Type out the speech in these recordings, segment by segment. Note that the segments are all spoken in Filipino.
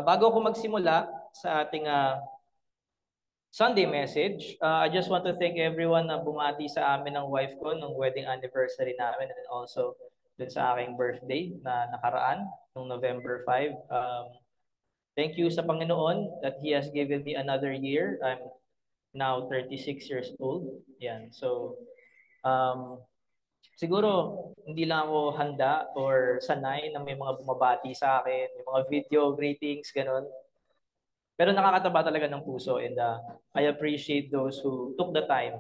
Bago ako magsimula sa ating Sunday message, I just want to thank everyone na bumati sa amin ng wife ko nung wedding anniversary namin and also dun sa aking birthday na nakaraan nung November 5. Thank you sa Panginoon that He has given me another year. I'm now 36 years old. Yan. So, siguro hindi lang ako handa or sanay na may mga bumabati sa akin, may mga video greetings, ganun. Pero nakakataba talaga ng puso and I appreciate those who took the time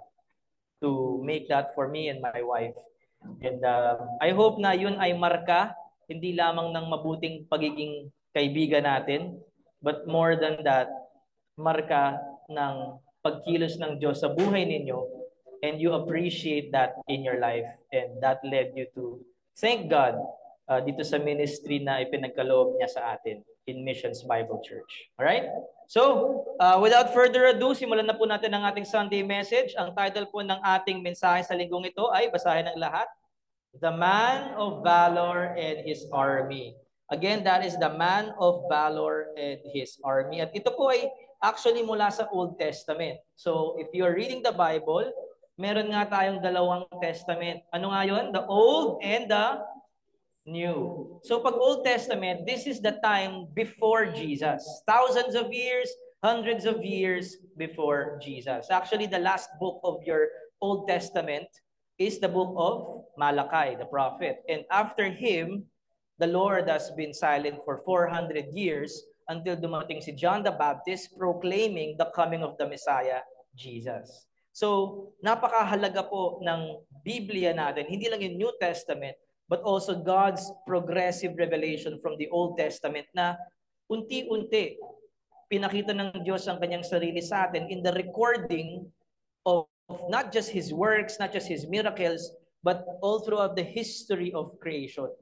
to make that for me and my wife. And I hope na yun ay marka, hindi lamang ng mabuting pagiging kaibigan natin, but more than that, marka ng pagkilos ng Diyos sa buhay ninyo and you appreciate that in your life and that led you to thank God dito sa ministry na ipinagkaloob niya sa atin in Missions Bible Church. Alright? So, without further ado, simulan na po natin ang ating Sunday message. Ang title po ng ating mensahe sa linggong ito ay, basahin ng lahat, The Man of Valor and His Army. Again, that is the Man of Valor and His Army. At ito po ay actually mula sa Old Testament. So, if you're reading the Bible, meron nga tayong dalawang testament. Ano nga yun? The Old and the New. So pag Old Testament, this is the time before Jesus. Thousands of years, hundreds of years before Jesus. Actually, the last book of your Old Testament is the book of Malachi, the prophet. And after him, the Lord has been silent for 400 years until dumating si John the Baptist proclaiming the coming of the Messiah, Jesus. So, napakahalaga po ng Biblia natin, hindi lang yung New Testament, but also God's progressive revelation from the Old Testament na unti-unti pinakita ng Diyos ang kanyang sarili sa atin in the recording of not just His works, not just His miracles, but all throughout the history of creation,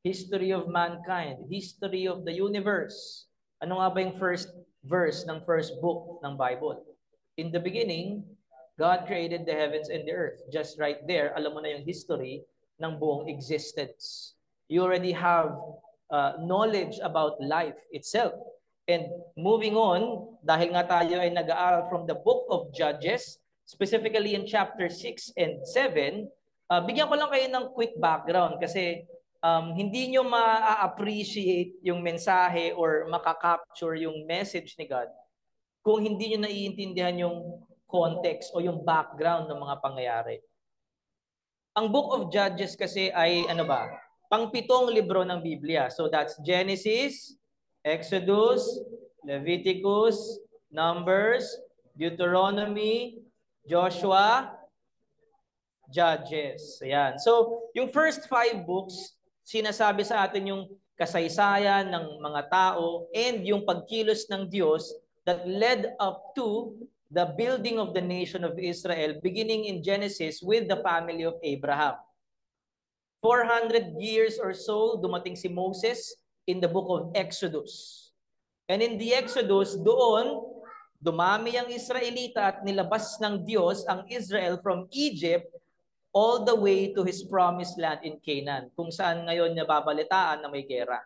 history of mankind, history of the universe. Ano nga ba yung first verse ng first book ng Bible? In the beginning, God created the heavens and the earth. Just right there, alam mo na yung history ng buong existence. You already have knowledge about life itself. And moving on, dahil nga tayo ay nag-aaral from the book of Judges, specifically in chapter 6 and 7, bigyan ko lang kayo ng quick background kasi hindi nyo ma-appreciate yung mensahe or makakapture yung message ni God kung hindi nyo naiintindihan yung context o yung background ng mga pangyayari. Ang book of Judges kasi ay pang-pitong libro ng Biblia. So that's Genesis, Exodus, Leviticus, Numbers, Deuteronomy, Joshua, Judges. Ayan. So yung first 5 books, sinasabi sa atin yung kasaysayan ng mga tao and yung pagkilos ng Diyos that led up to the building of the nation of Israel, beginning in Genesis with the family of Abraham. 400 years or so, dumating si Moses in the book of Exodus. And in the Exodus, doon, dumami ang Israelita at nilabas ng Diyos ang Israel from Egypt all the way to His promised land in Canaan, kung saan ngayon nababalitaan na may gera.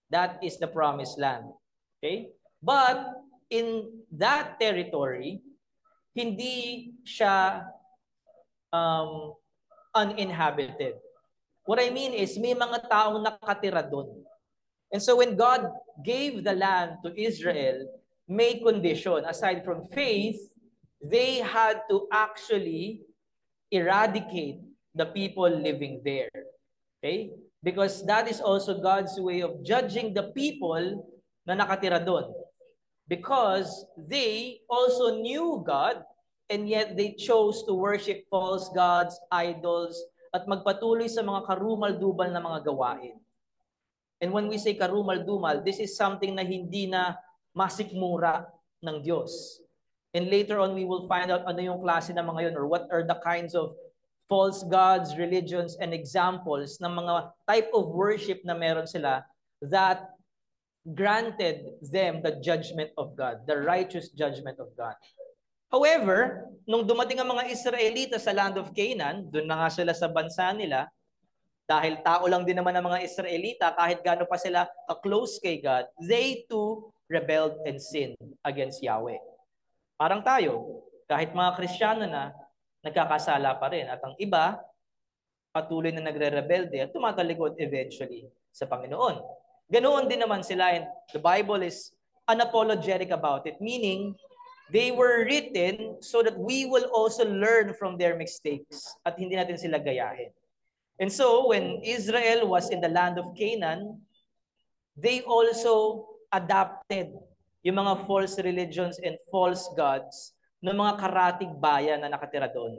That is the promised land. Okay? But in that territory, hindi siya uninhabited. What I mean is, may mga taong nakatira doon. And so when God gave the land to Israel, may condition. Aside from faith, they had to actually eradicate the people living there. Okay? Because that is also God's way of judging the people na nakatira doon. Because they also knew God and yet they chose to worship false gods, idols, at magpatuloy sa mga karumal-dumal na mga gawain. And when we say karumal-dumal, this is something na hindi na masikmura ng Diyos. And later on, we will find out ano yung klase ng mga yun or what are the kinds of false gods, religions, and examples ng mga type of worship na meron sila that granted them the judgment of God, the righteous judgment of God. However, nung dumating ang mga Israelita sa land of Canaan, doon na nga sila sa bansa nila, Dahil tao lang din naman ang mga Israelita, kahit gaano pa sila ka-close kay God, they too rebelled and sinned against Yahweh. Parang tayo, kahit mga Kristiyano na, nagkakasala pa rin. At ang iba, patuloy na nagre-rebelde at tumatalikod eventually sa Panginoon. Ganoon din naman sila, and the Bible is unapologetic about it, meaning they were written so that we will also learn from their mistakes at hindi natin sila gayahin. And so, when Israel was in the land of Canaan, they also adapted yung mga false religions and false gods ng mga karatig bayan na nakatira doon.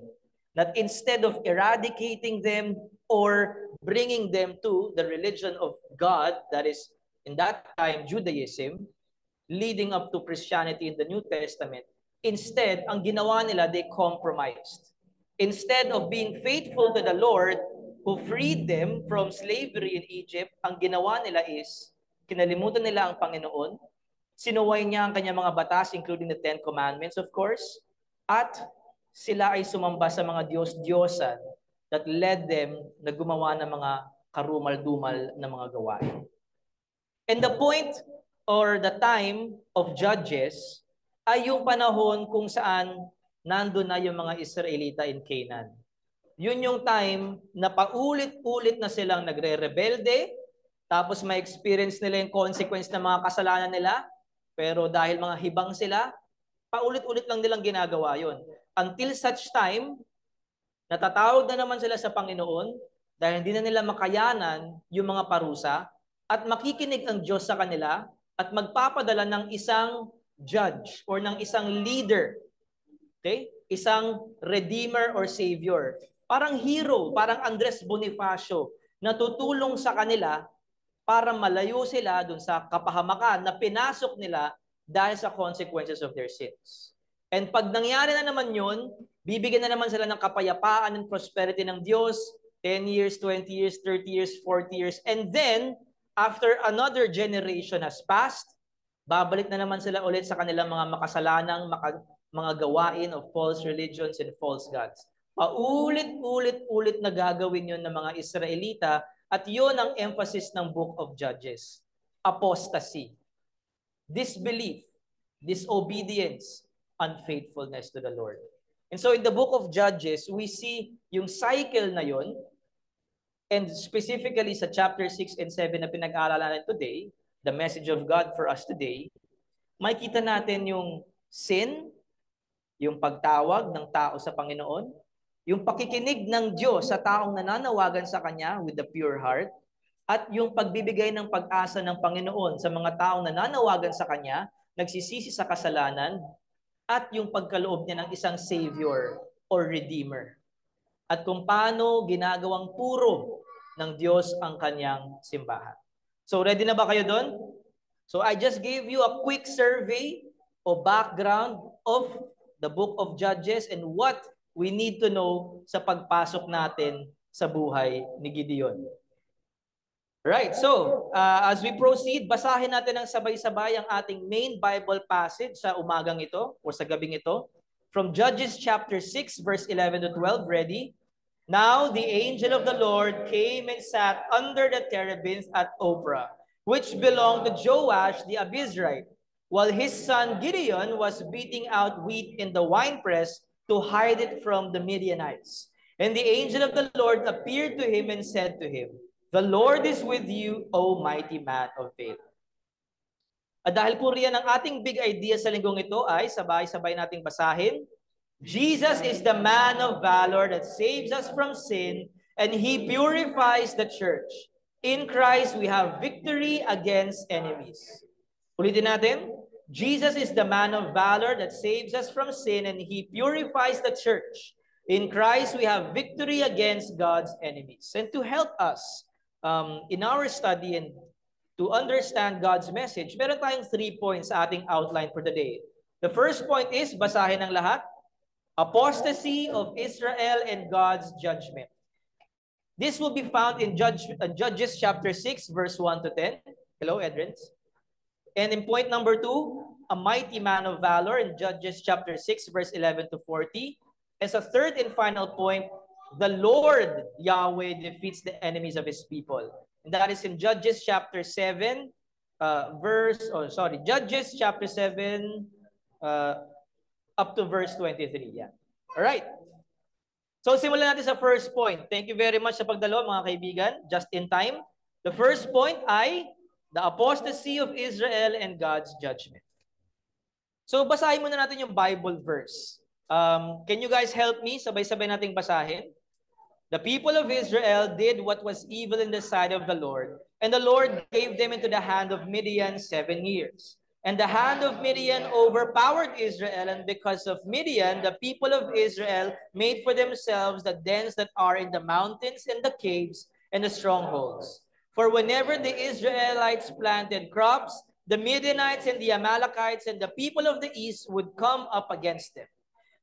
That instead of eradicating them or bringing them to the religion of God, that is, in that time, Judaism, leading up to Christianity in the New Testament, instead, ang ginawa nila, they compromised. Instead of being faithful to the Lord, who freed them from slavery in Egypt, ang ginawa nila is, kinalimutan nila ang Panginoon, sinuway niya ang kanyang mga batas, including the Ten Commandments, of course, at sila ay sumamba sa mga Diyos-Diyosan that led them na gumawa ng mga karumal-dumal na mga gawain. And the point or the time of Judges ay yung panahon kung saan nandun na yung mga Israelita in Canaan. Yun yung time na paulit-ulit na silang nagre-rebelde, tapos may experience nila yung consequence ng mga kasalanan nila, pero dahil mga hibang sila, paulit-ulit lang nilang ginagawa yon. Until such time, natatawag na naman sila sa Panginoon dahil hindi na nila makayanan yung mga parusa at makikinig ang Diyos sa kanila at magpapadala ng isang judge or ng isang leader. Okay? Isang redeemer or savior. Parang hero, parang Andres Bonifacio na tutulong sa kanila para malayo sila dun sa kapahamakan na pinasok nila dahil sa consequences of their sins. And pag nangyari na naman yun, bibigyan na naman sila ng kapayapaan and prosperity ng Diyos, 10 years, 20 years, 30 years, 40 years. And then, after another generation has passed, babalik na naman sila ulit sa kanilang mga makasalanang mga gawain of false religions and false gods. Paulit-ulit na gagawin yun ng mga Israelita at yun ang emphasis ng Book of Judges. Apostasy, disbelief, disobedience, unfaithfulness to the Lord. And so in the Book of Judges, we see yung cycle na yun, and specifically sa chapter 6 and 7 na pinag-aaralan today, the message of God for us today, makikita natin yung sin, yung pagtawag ng tao sa Panginoon, yung pakikinig ng Diyos sa taong nananawagan sa Kanya with the pure heart, at yung pagbibigay ng pag-asa ng Panginoon sa mga taong nananawagan sa Kanya, nagsisisi sa kasalanan, at yung pagkaloob niya ng isang Savior or Redeemer. At kung paano ginagawang puro ng Diyos ang Kanyang simbahan. So ready na ba kayo doon? So I just gave you a quick survey o background of the Book of Judges and what we need to know sa pagpasok natin sa buhay ni Gideon. Right, so as we proceed, basahin natin ng sabay-sabay ang ating main Bible passage sa umagang ito o sa gabing ito. From Judges chapter 6 verse 11 to 12, ready? Now the angel of the Lord came and sat under the terebinth at Ophrah, which belonged to Joash the Abizrite, while his son Gideon was beating out wheat in the winepress to hide it from the Midianites. And the angel of the Lord appeared to him and said to him, "The Lord is with you, O mighty man of faith." At dahil po riyan ang ating big idea sa linggong ito ay sabay-sabay nating basahin. Jesus is the man of valor that saves us from sin, and He purifies the church. In Christ, we have victory against enemies. Ulitin natin. Jesus is the man of valor that saves us from sin, and He purifies the church. In Christ, we have victory against God's enemies. And to help us in our study and to understand God's message, meron tayong 3 points sa ating outline for the day. The first point is, basahin ng lahat, apostasy of Israel and God's judgment. This will be found in Judges chapter 6, verse 1 to 10. Hello, Edrins. And in point number 2, a mighty man of valor in Judges chapter 6, verse 11 to 40. As a third and final point, the Lord Yahweh defeats the enemies of his people. And that is in Judges chapter 7, Judges chapter 7, up to verse 23. Yeah. All right. So simulan natin sa first point. Thank you very much sa pagdalo mga kaibigan. Just in time. The first point ay the apostasy of Israel and God's judgment. So basahin muna natin yung Bible verse. Can you guys help me? Sabay-sabay nating basahin. The people of Israel did what was evil in the sight of the Lord, and the Lord gave them into the hand of Midian 7 years. And the hand of Midian overpowered Israel, and because of Midian, the people of Israel made for themselves the dens that are in the mountains and the caves and the strongholds. For whenever the Israelites planted crops, the Midianites and the Amalekites and the people of the east would come up against them.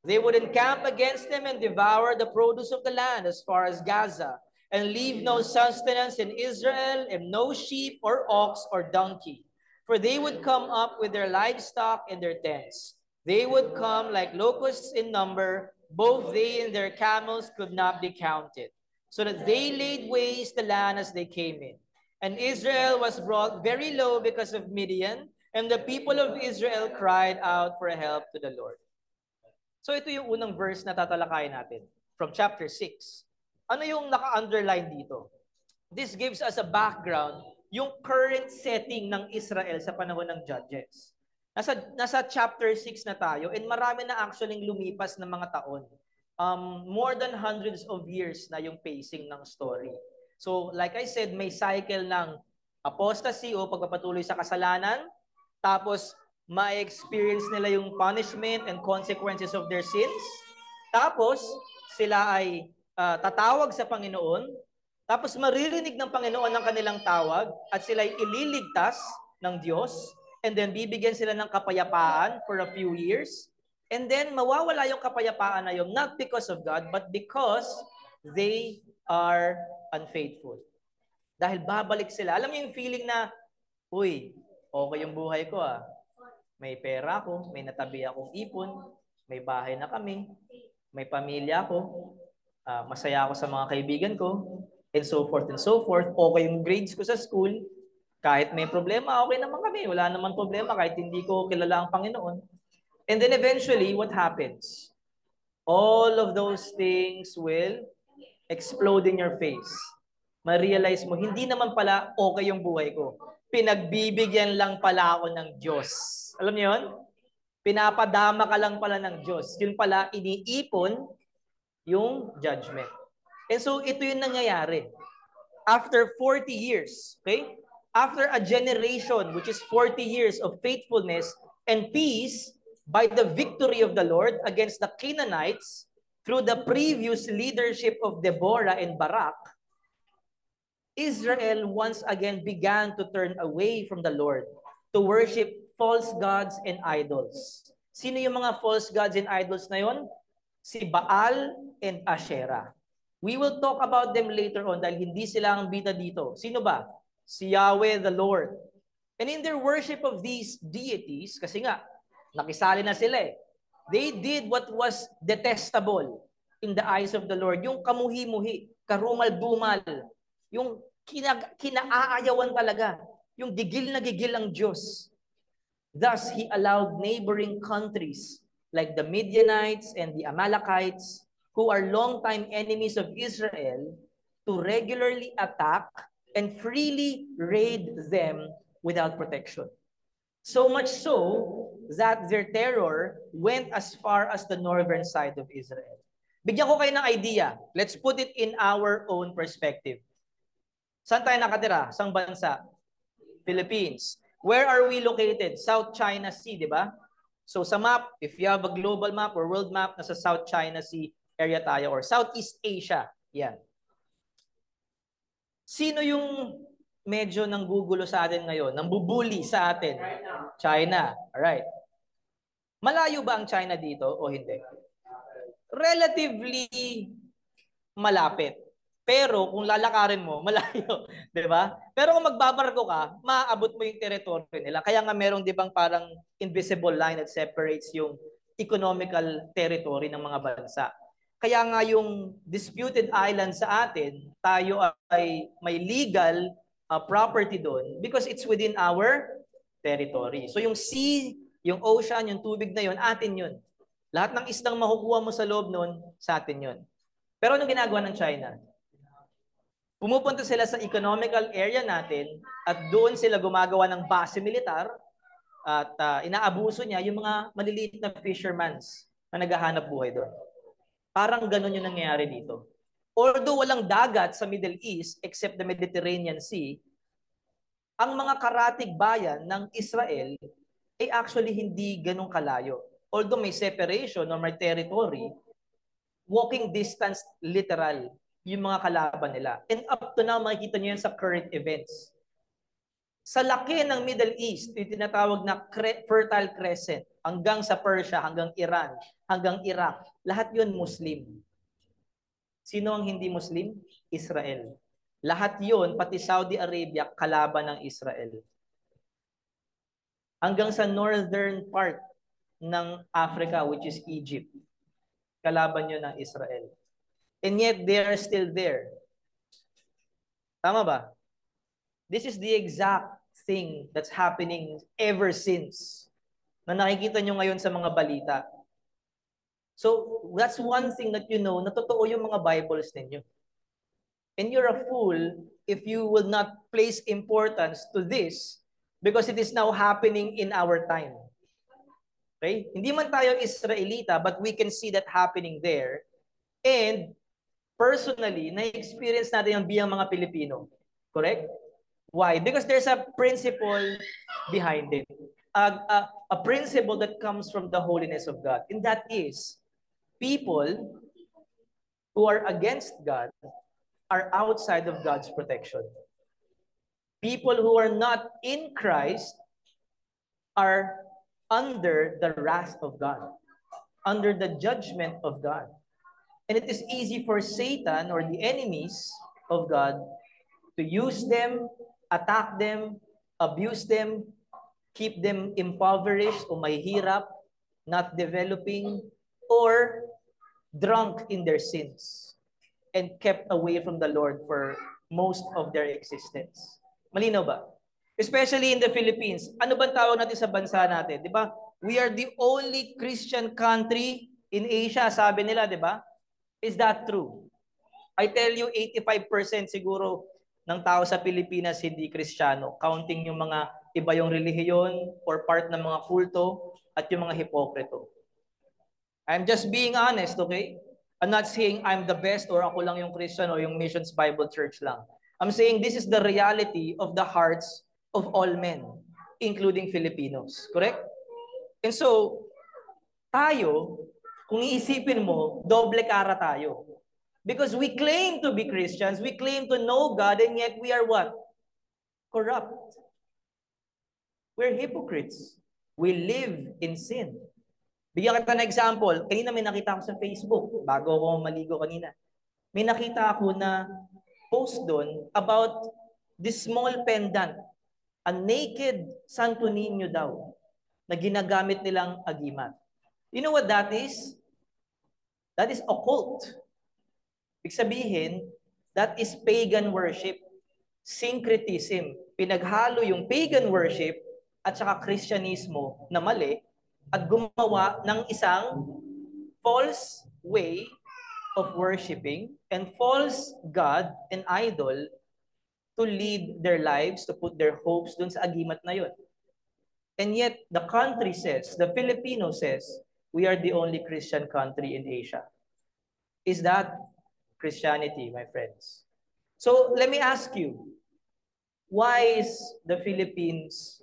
They would encamp against them and devour the produce of the land as far as Gaza, and leave no sustenance in Israel, and no sheep or ox or donkey. For they would come up with their livestock and their tents. They would come like locusts in number, both they and their camels could not be counted, so that they laid waste the land as they came in. And Israel was brought very low because of Midian, and the people of Israel cried out for help to the Lord. So ito yung unang verse na tatalakayin natin from chapter 6. Ano yung naka-underline dito? This gives us a background, yung current setting ng Israel sa panahon ng Judges. Nasa chapter 6 na tayo, and marami na actually lumipas na mga taon. More than hundreds of years na yung pacing ng story. So like I said, may cycle ng apostasy o pagpapatuloy sa kasalanan, tapos ma-experience nila yung punishment and consequences of their sins. Tapos, sila ay tatawag sa Panginoon. Tapos, maririnig ng Panginoon ang kanilang tawag at sila ay ililigtas ng Diyos. And then, bibigyan sila ng kapayapaan for a few years. And then, mawawala yung kapayapaan na yun, not because of God, but because they are unfaithful. Dahil babalik sila. Alam niyo yung feeling na, uy, okay yung buhay ko ah. May pera ako, may natabi akong ipon, may bahay na kami, may pamilya ako, masaya ako sa mga kaibigan ko, and so forth and so forth. Okay yung grades ko sa school, kahit may problema, okay naman kami. Wala naman problema kahit hindi ko kilala ang Panginoon. And then eventually, what happens? All of those things will explode in your face. Ma-realize mo, hindi naman pala okay yung buhay ko. Pinagbibigyan lang pala ako ng Diyos. Alam niyo yun? Pinapadama ka lang pala ng Diyos. Yun pala, iniipon yung judgment. And so, ito yung nangyayari. After 40 years, okay? After a generation, which is 40 years of faithfulness and peace by the victory of the Lord against the Canaanites through the previous leadership of Deborah and Barak, Israel once again began to turn away from the Lord to worship false gods and idols. Sino yung mga false gods and idols na yon? Si Baal and Asherah. We will talk about them later on dahil hindi sila ang bida dito. Sino ba? Si Yahweh the Lord. And in their worship of these deities, kasi nga, nakisali na sila eh. They did what was detestable in the eyes of the Lord. Yung kamuhi-muhi, karumal-dumal, yung kinaayawan talaga, yung gigil na gigil ang Diyos. Thus, He allowed neighboring countries like the Midianites and the Amalekites, who are longtime enemies of Israel, to regularly attack and freely raid them without protection. So much so that their terror went as far as the northern side of Israel. Bigyan ko kayo ng idea. Let's put it in our own perspective. Saan tayo nakatira? Sang bansa? Philippines. Where are we located? South China Sea, di ba? So sa map, if you have a global map or world map, nasa South China Sea area tayo or Southeast Asia. Yan. Sino yung medyo nanggugulo sa atin ngayon? Nambubuli sa atin? China. Alright. Malayo ba ang China dito o hindi? Relatively malapit. Pero kung lalakarin mo, malayo, 'di ba? Pero kung magbabarko ka, maaabot mo yung teritoryo nila. Kaya nga merong 'di bang parang invisible line that separates yung economical territory ng mga bansa. Kaya nga yung disputed island sa atin, tayo ay may legal property doon because it's within our territory. So yung sea, yung ocean, yung tubig na yun, atin yun. Lahat ng isdang makukuha mo sa loob nun, sa atin yun. Pero ano ginagawa ng China? Pumupunta sila sa economical area natin at doon sila gumagawa ng base militar at inaabuso niya yung mga maliliit na fishermans na naghahanap buhay doon. Parang ganun yung nangyayari dito. Although walang dagat sa Middle East except the Mediterranean Sea, ang mga karatig bayan ng Israel ay actually hindi ganun kalayo. Although may separation or may territory, walking distance literal yung mga kalaban nila. And up to now, makikita nyo yan sa current events. Sa laki ng Middle East, yung tinatawag na Fertile Crescent, hanggang sa Persia, hanggang Iran, hanggang Iraq, lahat yun Muslim. Sino ang hindi Muslim? Israel. Lahat yun, pati Saudi Arabia, kalaban ng Israel. Hanggang sa northern part ng Africa, which is Egypt, kalaban yun ng Israel. And yet, they are still there. Tama ba? This is the exact thing that's happening ever since na nakikita nyo ngayon sa mga balita. So, that's one thing that you know, na totoo yung mga Bibles ninyo. And you're a fool if you will not place importance to this because it is now happening in our time. Okay? Hindi man tayo Israelita, but we can see that happening there. And personally, na-experience natin yung bilang mga Pilipino. Correct? Why? Because there's a principle behind it. A principle that comes from the holiness of God. And that is, people who are against God are outside of God's protection. People who are not in Christ are under the wrath of God, under the judgment of God. And it is easy for Satan or the enemies of God to use them, attack them, abuse them, keep them impoverished o mahihirap, not developing, or drunk in their sins and kept away from the Lord for most of their existence. Malinaw ba? Especially in the Philippines. Ano bang tawag natin sa bansa natin? Di ba? We are the only Christian country in Asia, sabi nila, di ba? Is that true? I tell you, 85% siguro ng tao sa Pilipinas hindi Kristiyano, counting yung mga iba yung relihiyon or part ng mga kulto at yung mga hipokrito. I'm just being honest, okay? I'm not saying I'm the best or ako lang yung Christian or yung Missions Bible Church lang. I'm saying this is the reality of the hearts of all men, including Filipinos. Correct? And so, tayo, kung iisipin mo, doble kara tayo. Because we claim to be Christians, we claim to know God, and yet we are what? Corrupt. We're hypocrites. We live in sin. Bigyan kita ng example. Kanina may nakita ako sa Facebook, bago ako maligo kanina. May nakita ako na post doon about this small pendant, a naked Santo Niño daw, na ginagamit nilang agimat. You know what that is? That is occult. Ibig sabihin, that is pagan worship. Syncretism. Pinaghalo yung pagan worship at saka Kristyanismo na mali at gumawa ng isang false way of worshiping and false God and idol to lead their lives, to put their hopes dun sa agimat na yun. And yet, the country says, the Filipino says, we are the only Christian country in Asia. Is that Christianity, my friends? So, let me ask you, why is the Philippines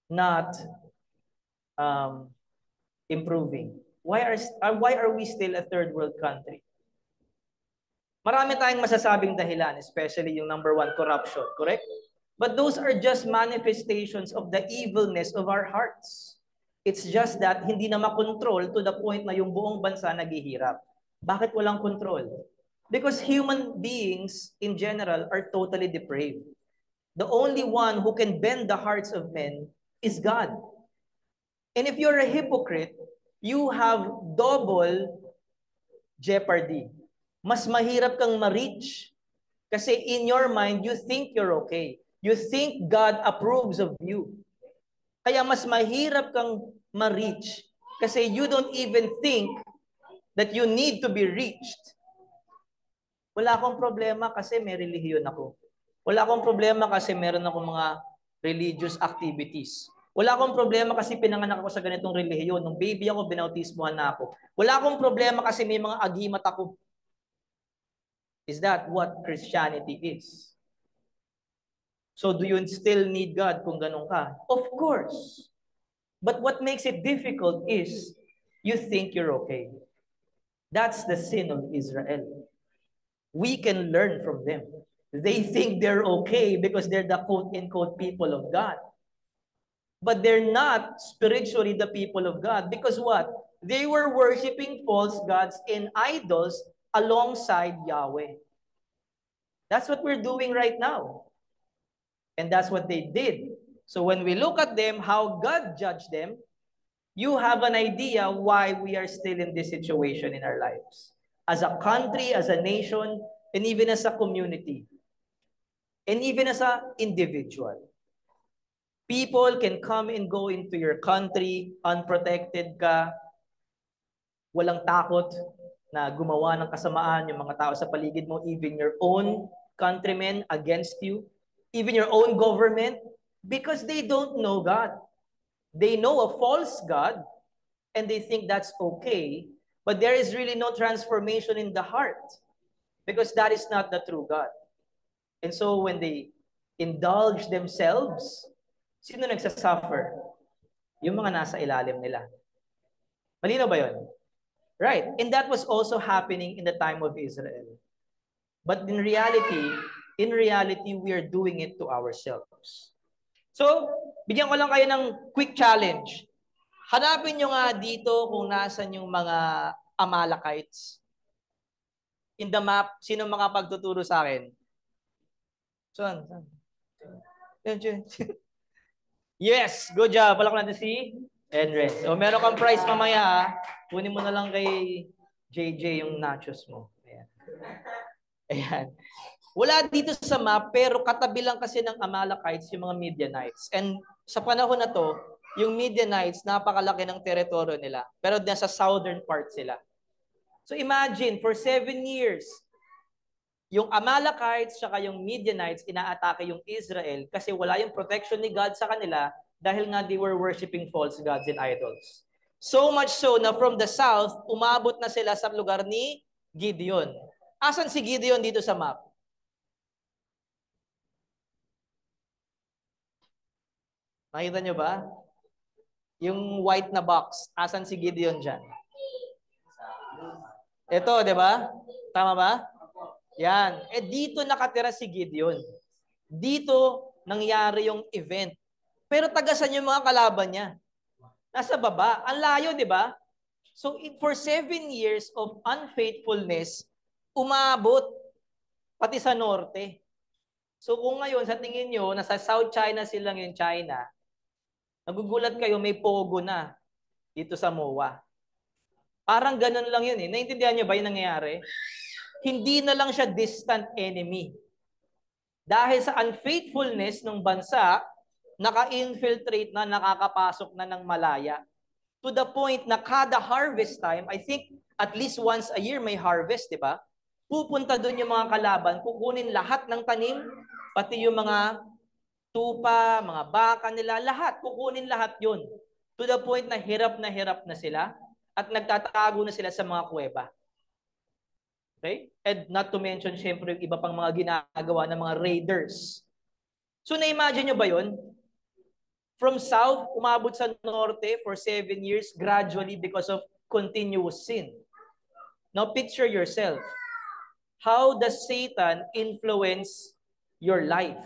not improving? Why are we still a third world country? Marami tayong masasabing dahilan, especially yung number one, corruption, correct? But those are just manifestations of the evilness of our hearts. It's just that hindi na makontrol to the point na yung buong bansa naghihirap. Bakit walang control? Because human beings in general are totally depraved. The only one who can bend the hearts of men is God. And if you're a hypocrite, you have double jeopardy. Mas mahirap kang ma-reach kasi in your mind, you think you're okay. You think God approves of you. Kaya mas mahirap kang ma-reach kasi you don't even think that you need to be reached. Wala akong problema kasi may relihiyon ako. Wala akong problema kasi meron akong mga religious activities. Wala akong problema kasi pinanganak ako sa ganitong relihiyon. Nung baby ako, binautismohan na ako. Wala akong problema kasi may mga agimat ako. Is that what Christianity is? So do you still need God kung ganun ka? Of course. But what makes it difficult is you think you're okay. That's the sin of Israel. We can learn from them. They think they're okay because they're the quote-unquote people of God. But they're not spiritually the people of God. Because what? They were worshiping false gods and idols alongside Yahweh. That's what we're doing right now. And that's what they did. So when we look at them, how God judged them, you have an idea why we are still in this situation in our lives. As a country, as a nation, and even as a community. And even as an individual. People can come and go into your country, unprotected ka, walang takot na gumawa ng kasamaan yung mga tao sa paligid mo, even your own countrymen against you, even your own government, because they don't know God. They know a false God, and they think that's okay, but there is really no transformation in the heart, because that is not the true God. And so when they indulge themselves, sino nagsasuffer? Yung mga nasa ilalim nila. Malinaw ba yun? Right. And that was also happening in the time of Israel. But in reality, we are doing it to ourselves. So, bigyan ko lang kayo ng quick challenge. Hanapin nyo nga dito kung nasan yung mga Amalekites. In the map, sino makapagtuturo sa akin? Saan? Yes, good job. Palakpan natin si Enres. O meron kang prize mamaya. Kunin mo na lang kay JJ yung nachos mo. Ayan. Ayan. Wala dito sa map, pero katabi lang kasi ng Amalekites yung mga Midianites. And sa panahon na to, yung Midianites, napakalaki ng teritoryo nila. Pero nasa southern part sila. So imagine, for 7 years, yung Amalekites saka yung Midianites inaatake yung Israel kasi wala yung protection ni God sa kanila dahil nga they were worshiping false gods and idols. So much so na from the south, umabot na sila sa lugar ni Gideon. Asan si Gideon dito sa map? Nakita nyo ba? Yung white na box, asan si Gideon dyan? Ito, di ba? Tama ba? Yan. Dito nakatira si Gideon. Dito nangyari yung event. Pero tagasan yung mga kalaban niya. Nasa baba. Ang layo, di ba? So, for 7 years of unfaithfulness, umabot pati sa norte. So, kung ngayon, sa tingin nyo, nasa South China silang yung China, nagugulat kayo, may pogo na dito sa MOA. Parang ganun lang yun eh. Naintindihan nyo ba yung nangyayari? Hindi na lang siya distant enemy. Dahil sa unfaithfulness ng bansa, naka-infiltrate na, nakakapasok na ng malaya. To the point na kada harvest time, I think at least once a year may harvest, di ba? Pupunta doon yung mga kalaban, kukunin lahat ng tanim, pati yung mga tupa, mga baka nila, lahat, kukunin lahat yun. To the point na hirap na sila at nagtatago na sila sa mga kuweba. Okay? And not to mention, syempre, yung iba pang mga ginagawa ng mga raiders. So, na-imagine nyo ba yun? From south, umabot sa norte for 7 years, gradually because of continuous sin. Now, picture yourself. How does Satan influence your life?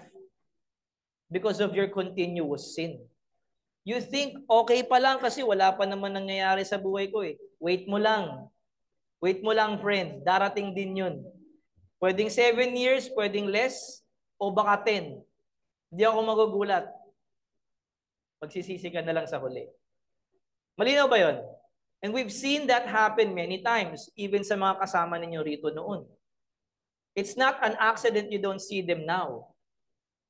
Because of your continuous sin. You think, okay pa lang kasi wala pa naman nangyayari sa buhay ko eh. Wait mo lang. Wait mo lang, friend. Darating din yun. Pwedeng 7 years, pwedeng less, o baka 10. Hindi ako magugulat. Magsisisi ka na lang sa huli. Malinaw ba yun? And we've seen that happen many times, even sa mga kasama ninyo rito noon. It's not an accident you don't see them now.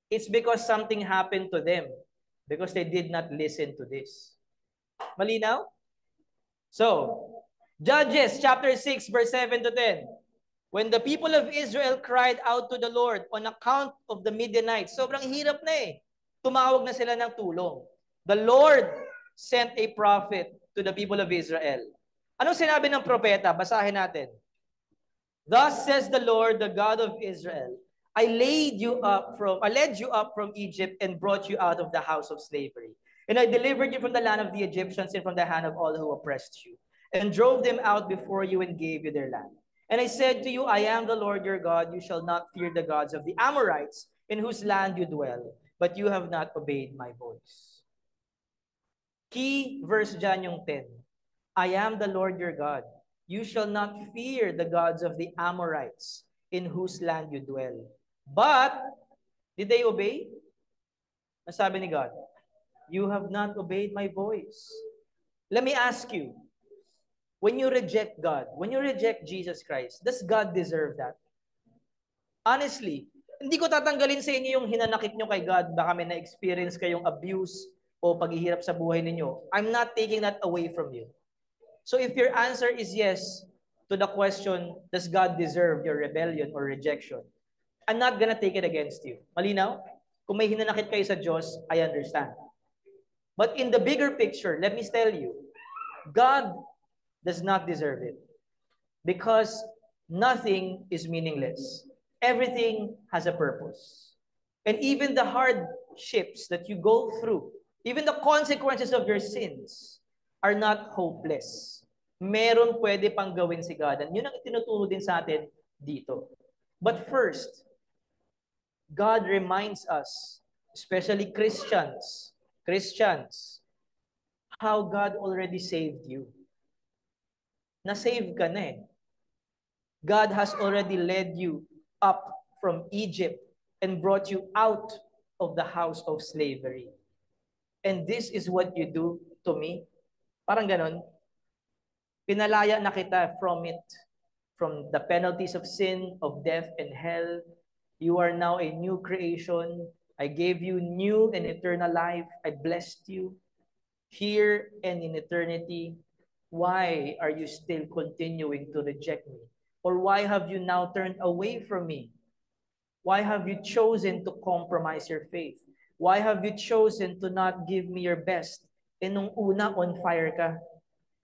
It's because something happened to them because they did not listen to this. Malinaw? So, Judges chapter 6 verse 7 to 10. When the people of Israel cried out to the Lord on account of the Midianites, sobrang hirap na eh. Tumawag na sila ng tulong. The Lord sent a prophet to the people of Israel. Anong sinabi ng propeta? Basahin natin. Thus says the Lord, the God of Israel, I led you up from Egypt and brought you out of the house of slavery. And I delivered you from the land of the Egyptians and from the hand of all who oppressed you, and drove them out before you and gave you their land. And I said to you, I am the Lord your God. You shall not fear the gods of the Amorites in whose land you dwell, but you have not obeyed my voice. Key verse dyan yung 10. I am the Lord your God. You shall not fear the gods of the Amorites in whose land you dwell. But, did they obey? Nasabi ni God, you have not obeyed my voice. Let me ask you, when you reject God, when you reject Jesus Christ, does God deserve that? Honestly, hindi ko tatanggalin sa inyo yung hinanakit nyo kay God, baka may na-experience kayong abuse o paghihirap sa buhay ninyo. I'm not taking that away from you. So if your answer is yes to the question, does God deserve your rebellion or rejection? I'm not gonna take it against you. Malinaw? Kung may hinanakit kayo sa Diyos, I understand. But in the bigger picture, let me tell you, God does not deserve it. Because nothing is meaningless. Everything has a purpose. And even the hardships that you go through, even the consequences of your sins, are not hopeless. Meron pwede pang gawin si God. And yun ang itinuturo din sa atin dito. But first, God reminds us, especially Christians, how God already saved you. Na-save ka na eh. God has already led you up from Egypt and brought you out of the house of slavery. And this is what you do to me. Parang ganon. Pinalaya na kita from it, from the penalties of sin, of death, and hell. You are now a new creation. I gave you new and eternal life. I blessed you here and in eternity. Why are you still continuing to reject me? Or why have you now turned away from me? Why have you chosen to compromise your faith? Why have you chosen to not give me your best? E nung una, on fire ka.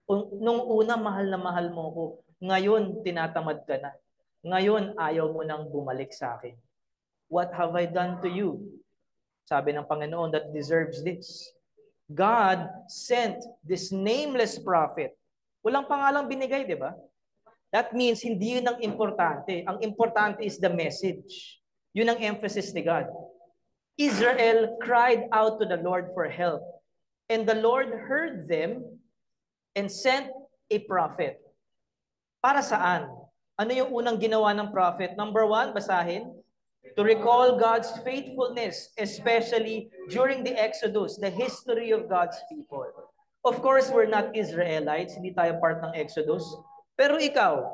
Nung una, mahal na mahal mo ko. Ngayon, tinatamad ka na. Ngayon, ayaw mo nang bumalik sa akin. What have I done to you? Sabi ng Panginoon that deserves this. God sent this nameless prophet. Walang pangalang binigay, di ba? That means hindi yun ang importante. Ang importante is the message. Yun ang emphasis ni God. Israel cried out to the Lord for help. And the Lord heard them and sent a prophet. Para saan? Ano yung unang ginawa ng prophet? Number 1, basahin. To recall God's faithfulness, especially during the Exodus, the history of God's people. Of course, we're not Israelites. Hindi tayo part ng Exodus. Pero ikaw,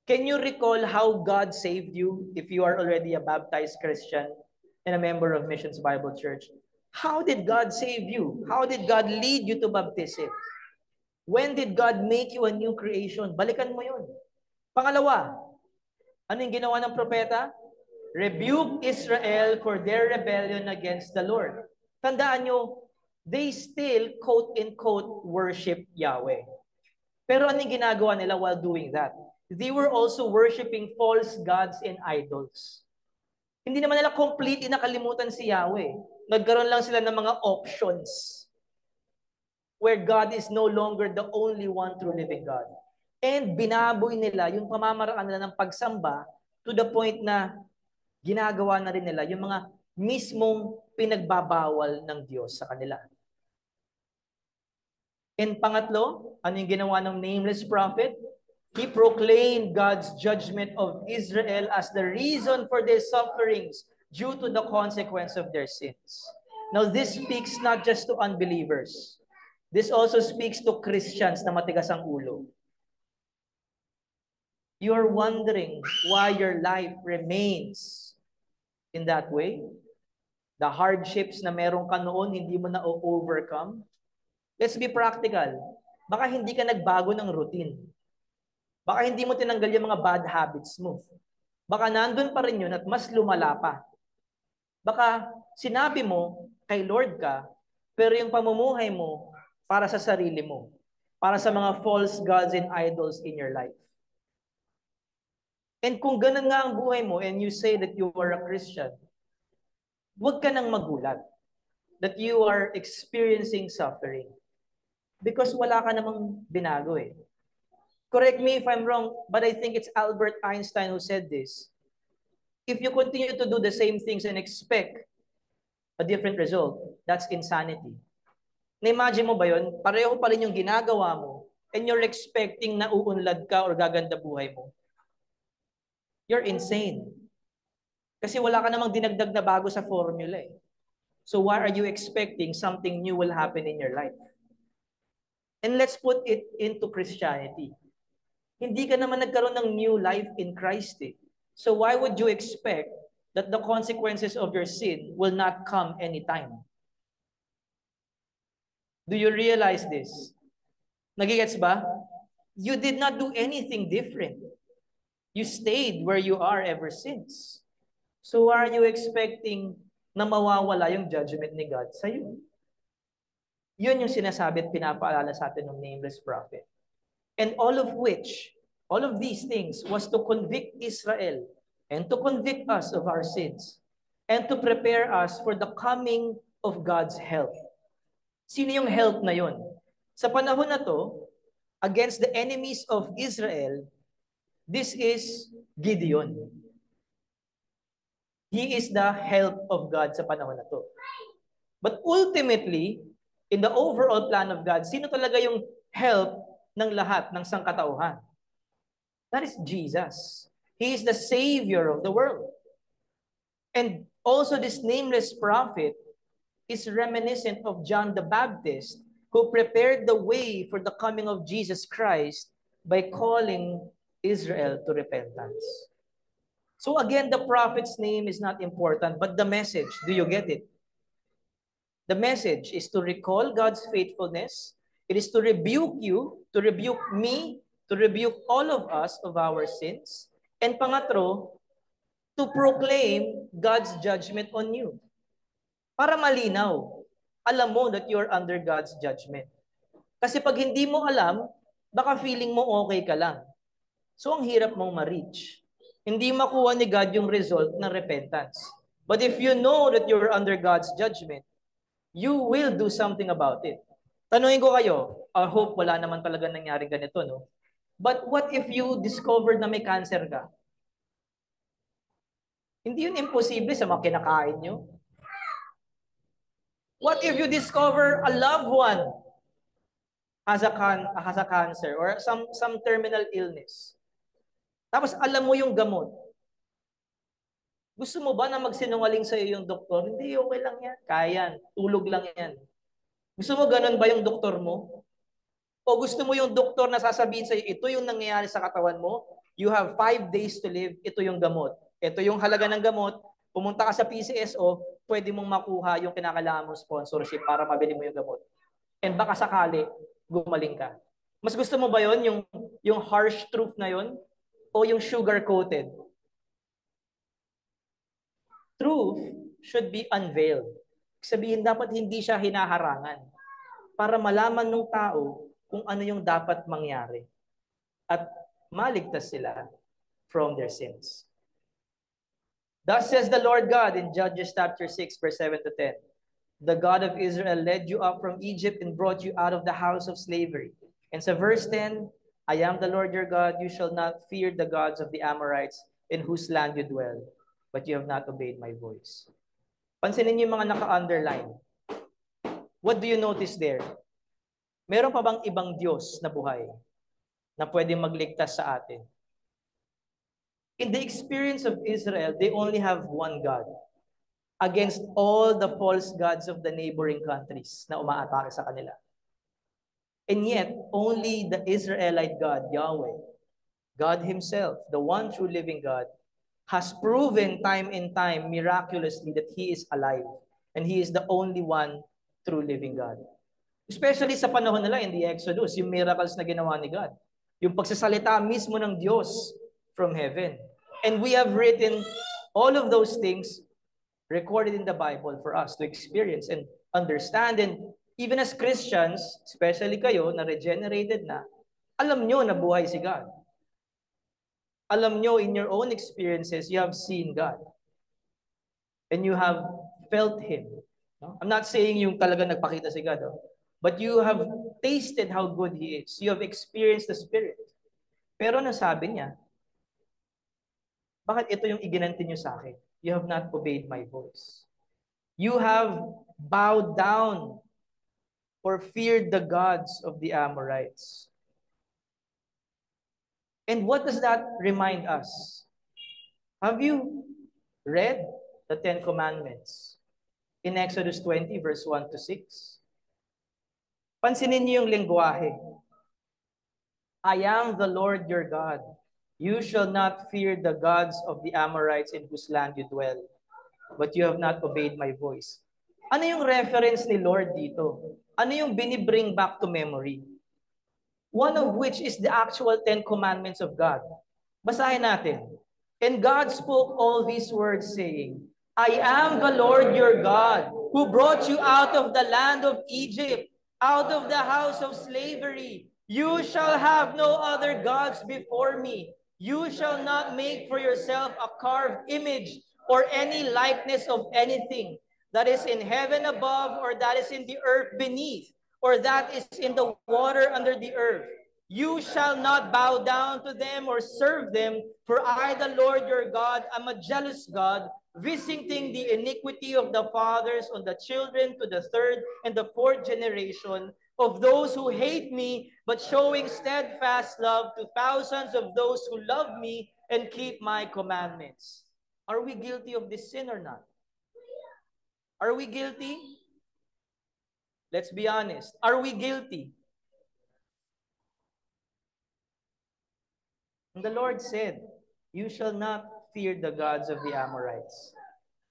can you recall how God saved you if you are already a baptized Christian and a member of Missions Bible Church? How did God save you? How did God lead you to baptism? When did God make you a new creation? Balikan mo yun. Pangalawa, ano yung ginawa ng propeta? Rebuke Israel for their rebellion against the Lord. Tandaan nyo, they still, quote-unquote, worship Yahweh. Pero ano yung ginagawa nila while doing that? They were also worshiping false gods and idols. Hindi naman nila completely nakalimutan si Yahweh. Nagkaroon lang sila ng mga options where God is no longer the only one true living God. And binaboy nila yung pamamaraan nila ng pagsamba to the point na ginagawa na rin nila yung mga mismong pinagbabawal ng Diyos sa kanila. And pangatlo, ano yung ginawa ng nameless prophet? He proclaimed God's judgment of Israel as the reason for their sufferings due to the consequence of their sins. Now, this speaks not just to unbelievers. This also speaks to Christians na matigas ang ulo. You're wondering why your life remains in that way. The hardships na meron ka noon, hindi mo na overcome. Let's be practical. Baka hindi ka nagbago ng routine. Baka hindi mo tinanggal yung mga bad habits mo. Baka nandun pa rin yun at mas lumala pa. Baka sinabi mo kay Lord ka, pero yung pamumuhay mo para sa sarili mo, para sa mga false gods and idols in your life. And kung ganun nga ang buhay mo and you say that you are a Christian, huwag ka nang magulat that you are experiencing suffering. Because wala ka namang binago eh. Correct me if I'm wrong, but I think it's Albert Einstein who said this. If you continue to do the same things and expect a different result, that's insanity. Na-imagine mo ba yun? Pareho pa rin yung ginagawa mo and you're expecting na uunlad ka or gaganda buhay mo. You're insane. Kasi wala ka namang dinagdag na bago sa formula eh. So why are you expecting something new will happen in your life? And let's put it into Christianity. Hindi ka naman nagkaroon ng new life in Christ eh. So why would you expect that the consequences of your sin will not come anytime? Do you realize this? Nagigets ba? You did not do anything different. You stayed where you are ever since. So why are you expecting na mawawala yung judgment ni God sa iyo? Yun yung sinasabi at pinapaalala sa atin ng nameless prophet. And all of these things was to convict Israel and to convict us of our sins and to prepare us for the coming of God's help. Sino yung help na yun? Sa panahon na to, against the enemies of Israel, this is Gideon. He is the help of God sa panahon na to. But ultimately, in the overall plan of God, sino talaga yung help ng lahat ng sangkatauhan? That is Jesus. He is the Savior of the world. And also this nameless prophet is reminiscent of John the Baptist, who prepared the way for the coming of Jesus Christ by calling Israel to repentance. So again, the prophet's name is not important, but the message, do you get it? The message is to recall God's faithfulness. It is to rebuke you, to rebuke me, to rebuke all of us of our sins. And pangatlo, to proclaim God's judgment on you. Para malinaw, alam mo that you're under God's judgment. Kasi pag hindi mo alam, baka feeling mo okay ka lang. So ang hirap mong ma-reach. Hindi makuha ni God yung result ng repentance. But if you know that you're under God's judgment, you will do something about it. Tanungin ko kayo, I hope wala naman talaga nangyari ganito, no? But what if you discovered na may cancer ka? Hindi yun imposible sa mga kinakain nyo. What if you discover a loved one has a cancer or some terminal illness? Tapos alam mo yung gamot. Gusto mo ba na magsinungaling sa iyo yung doktor? Hindi, okay lang yan. Kaya yan. Tulog lang yan. Gusto mo ganun ba yung doktor mo? O gusto mo yung doktor na sasabihin sa iyo, ito yung nangyayari sa katawan mo, you have 5 days to live, ito yung gamot. Ito yung halaga ng gamot, pumunta ka sa PCSO, pwede mong makuha yung kinakailangan mong sponsorship para mabili mo yung gamot. And baka sakali, gumaling ka. Mas gusto mo ba yon yung harsh truth na yon o yung sugar-coated? Truth should be unveiled. Sabihin, dapat hindi siya hinaharangan para malaman ng tao kung ano yung dapat mangyari at maligtas sila from their sins. Thus says the Lord God in Judges chapter 6, verse 7 to 10. The God of Israel led you up from Egypt and brought you out of the house of slavery. And sa verse 10, I am the Lord your God, you shall not fear the gods of the Amorites in whose land you dwell, but you have not obeyed my voice. Pansinin niyo yung mga naka-underline. What do you notice there? Meron pa bang ibang Diyos na buhay na pwedeng magligtas sa atin? In the experience of Israel, they only have one God against all the false gods of the neighboring countries na umaatake sa kanila. And yet, only the Israelite God, Yahweh, God himself, the one true living God, has proven time and time miraculously that he is alive. And he is the only one true living God. Especially sa panahon nila in the Exodus, yung miracles na ginawa ni God. Yung pagsasalita mismo ng Diyos from heaven. And we have written all of those things recorded in the Bible for us to experience and understand. And even as Christians, especially kayo na regenerated na, alam nyo na buhay si God. Alam nyo in your own experiences, you have seen God. And you have felt Him. No? I'm not saying yung talaga nagpakita si God. Oh. But you have tasted how good He is. You have experienced the Spirit. Pero nasabi niya, bakit ito yung iginanti niyo sa akin? You have not obeyed my voice. You have bowed down or feared the gods of the Amorites. And what does that remind us? Have you read the Ten Commandments in Exodus 20, verse 1 to 6? Pansinin niyo yung lengguwahe. I am the Lord your God. You shall not fear the gods of the Amorites in whose land you dwell, but you have not obeyed my voice. Ano yung reference ni Lord dito? Ano yung binibring back to memory? One of which is the actual 10 commandments of God. Basahin natin. And God spoke all these words saying, I am the Lord your God, who brought you out of the land of Egypt, out of the house of slavery. You shall have no other gods before me. You shall not make for yourself a carved image or any likeness of anything that is in heaven above, or that is in the earth beneath, or that is in the water under the earth. You shall not bow down to them or serve them, for I, the Lord your God, am a jealous God, visiting the iniquity of the fathers on the children to the third and the fourth generation of those who hate me, but showing steadfast love to thousands of those who love me and keep my commandments. Are we guilty of this sin or not? Are we guilty? Let's be honest. Are we guilty? And the Lord said, you shall not fear the gods of the Amorites.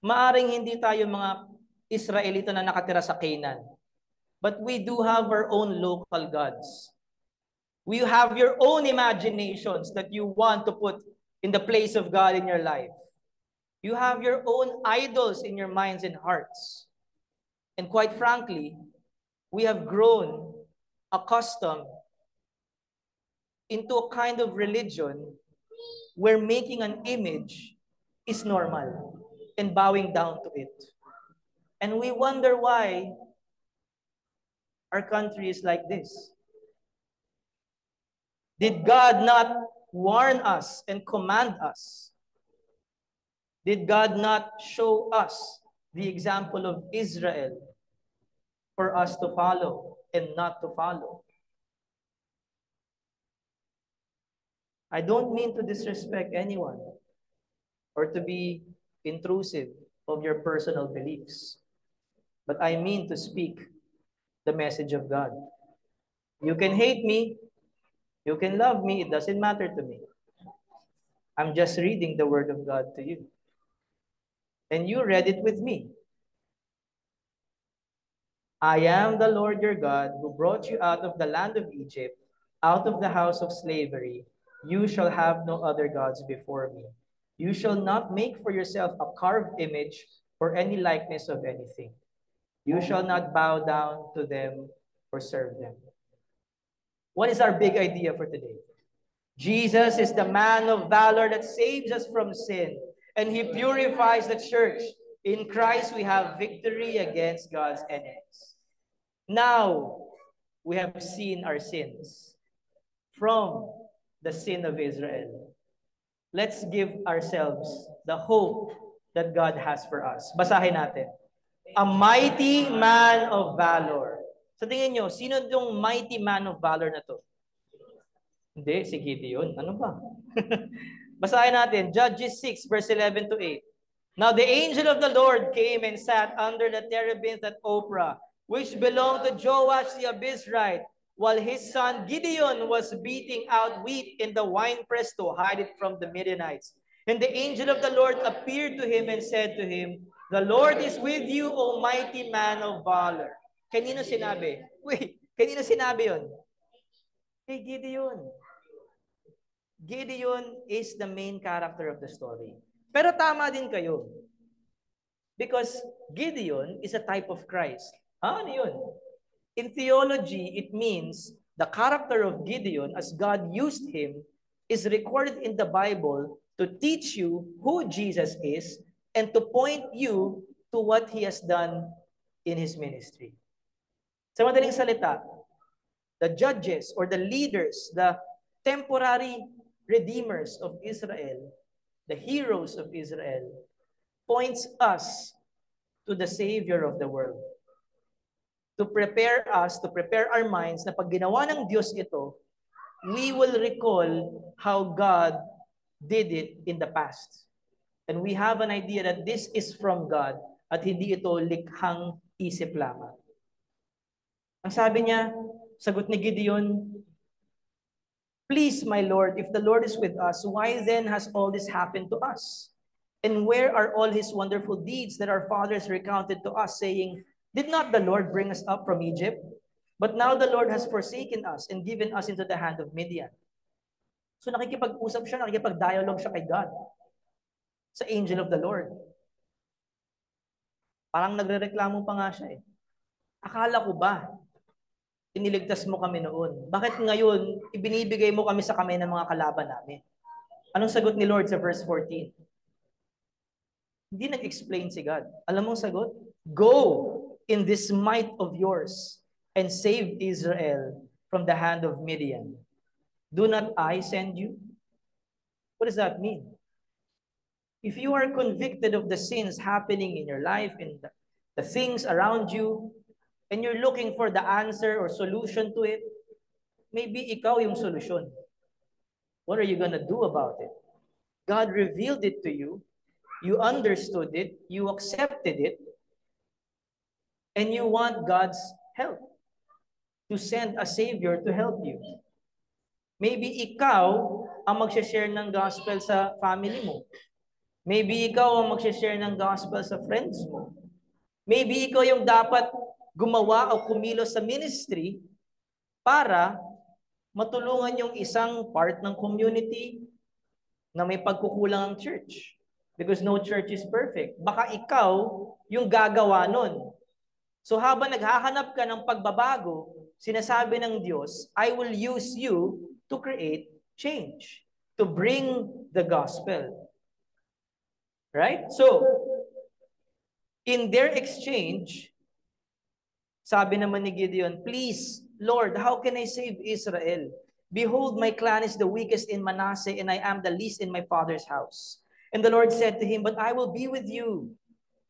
Maaring hindi tayo mga Israelita na nakatira sa Canaan. But we do have our own local gods. We have your own imaginations that you want to put in the place of God in your life. You have your own idols in your minds and hearts. And quite frankly, we have grown accustomed into a kind of religion where making an image is normal and bowing down to it. And we wonder why our country is like this. Did God not warn us and command us? Did God not show us the example of Israel for us to follow and not to follow? I don't mean to disrespect anyone or to be intrusive of your personal beliefs, but I mean to speak the message of God. You can hate me, you can love me, it doesn't matter to me. I'm just reading the word of God to you. And you read it with me. I am the Lord your God who brought you out of the land of Egypt, out of the house of slavery. You shall have no other gods before me. You shall not make for yourself a carved image or any likeness of anything. You shall not bow down to them or serve them. What is our big idea for today? Jesus is the man of valor that saves us from sin, and he purifies the church. In Christ, we have victory against God's enemies. Now, we have seen our sins from the sin of Israel. Let's give ourselves the hope that God has for us. Basahin natin. A mighty man of valor. Sa tingin nyo, sino yung mighty man of valor na to? Hindi, si Gideon. Ano ba? Basahin natin. Judges 6, verse 11 to 8. Now the angel of the Lord came and sat under the terebinth at Ophrah, which belonged to Joash the Abiezrite, while his son Gideon was beating out wheat in the winepress to hide it from the Midianites. And the angel of the Lord appeared to him and said to him, "The Lord is with you, O mighty man of valor." Kanino sinabi? Wait, kanino sinabi yon? Kay Gideon. Gideon is the main character of the story. Pero tama din kayo. Because Gideon is a type of Christ. Ano yun? In theology, it means the character of Gideon, as God used him, is recorded in the Bible to teach you who Jesus is and to point you to what he has done in his ministry. Sa madaling salita, the judges or the leaders, the temporary redeemers of Israel, the heroes of Israel, points us to the Savior of the world. To prepare us, to prepare our minds na pag ginawa ng Diyos ito, we will recall how God did it in the past. And we have an idea that this is from God at hindi ito likhang isip lamang. Ang sabi niya, sagot ni Gideon, "Please, my Lord, if the Lord is with us, why then has all this happened to us? And where are all his wonderful deeds that our fathers recounted to us, saying, did not the Lord bring us up from Egypt? But now the Lord has forsaken us and given us into the hand of Midian." So nakikipag-usap siya, nakikipag-dialogue siya kay God, sa angel of the Lord. Parang nagrereklamo pa nga siya eh. Akala ko ba, iniligtas mo kami noon? Bakit ngayon, ibinibigay mo kami sa kamay ng mga kalaban namin? Anong sagot ni Lord sa verse 14? Hindi nag-explain si God. Alam mong sagot? "Go in this might of yours and save Israel from the hand of Midian. Do not I send you?" What does that mean? If you are convicted of the sins happening in your life, in the things around you, and you're looking for the answer or solution to it, maybe ikaw yung solution. What are you gonna do about it? God revealed it to you. You understood it. You accepted it. And you want God's help to send a Savior to help you. Maybe ikaw ang mag-share ng gospel sa family mo. Maybe ikaw ang mag-share ng gospel sa friends mo. Maybe ikaw yung dapat gumawa o kumilos sa ministry para matulungan yung isang part ng community na may pagkukulang ang church. Because no church is perfect. Baka ikaw yung gagawa nun. So habang naghahanap ka ng pagbabago, sinasabi ng Diyos, "I will use you to create change, to bring the gospel." Right? So, in their exchange, sabi naman ni Gideon, "Please, Lord, how can I save Israel? Behold, my clan is the weakest in Manasseh, and I am the least in my father's house." And the Lord said to him, "But I will be with you,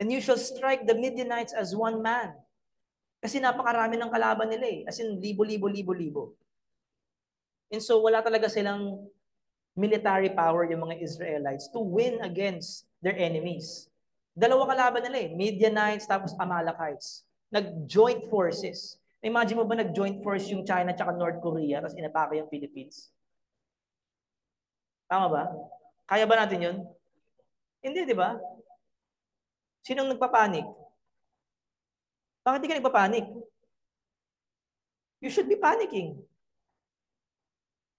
and you shall strike the Midianites as one man." Kasi napakarami ng kalaban nila eh. As in, libo. And so, wala talaga silang military power yung mga Israelites to win against their enemies. Dalawa kalaban nila eh. Midianites tapos Amalekites. Nag-joint forces. Imagine mo ba nag-joint force yung China at North Korea tapos inatake yung Philippines? Tama ba? Kaya ba natin yun? Hindi, di ba? Sinong nagpapanik? Bakit di ka nagpapanik? You should be panicking.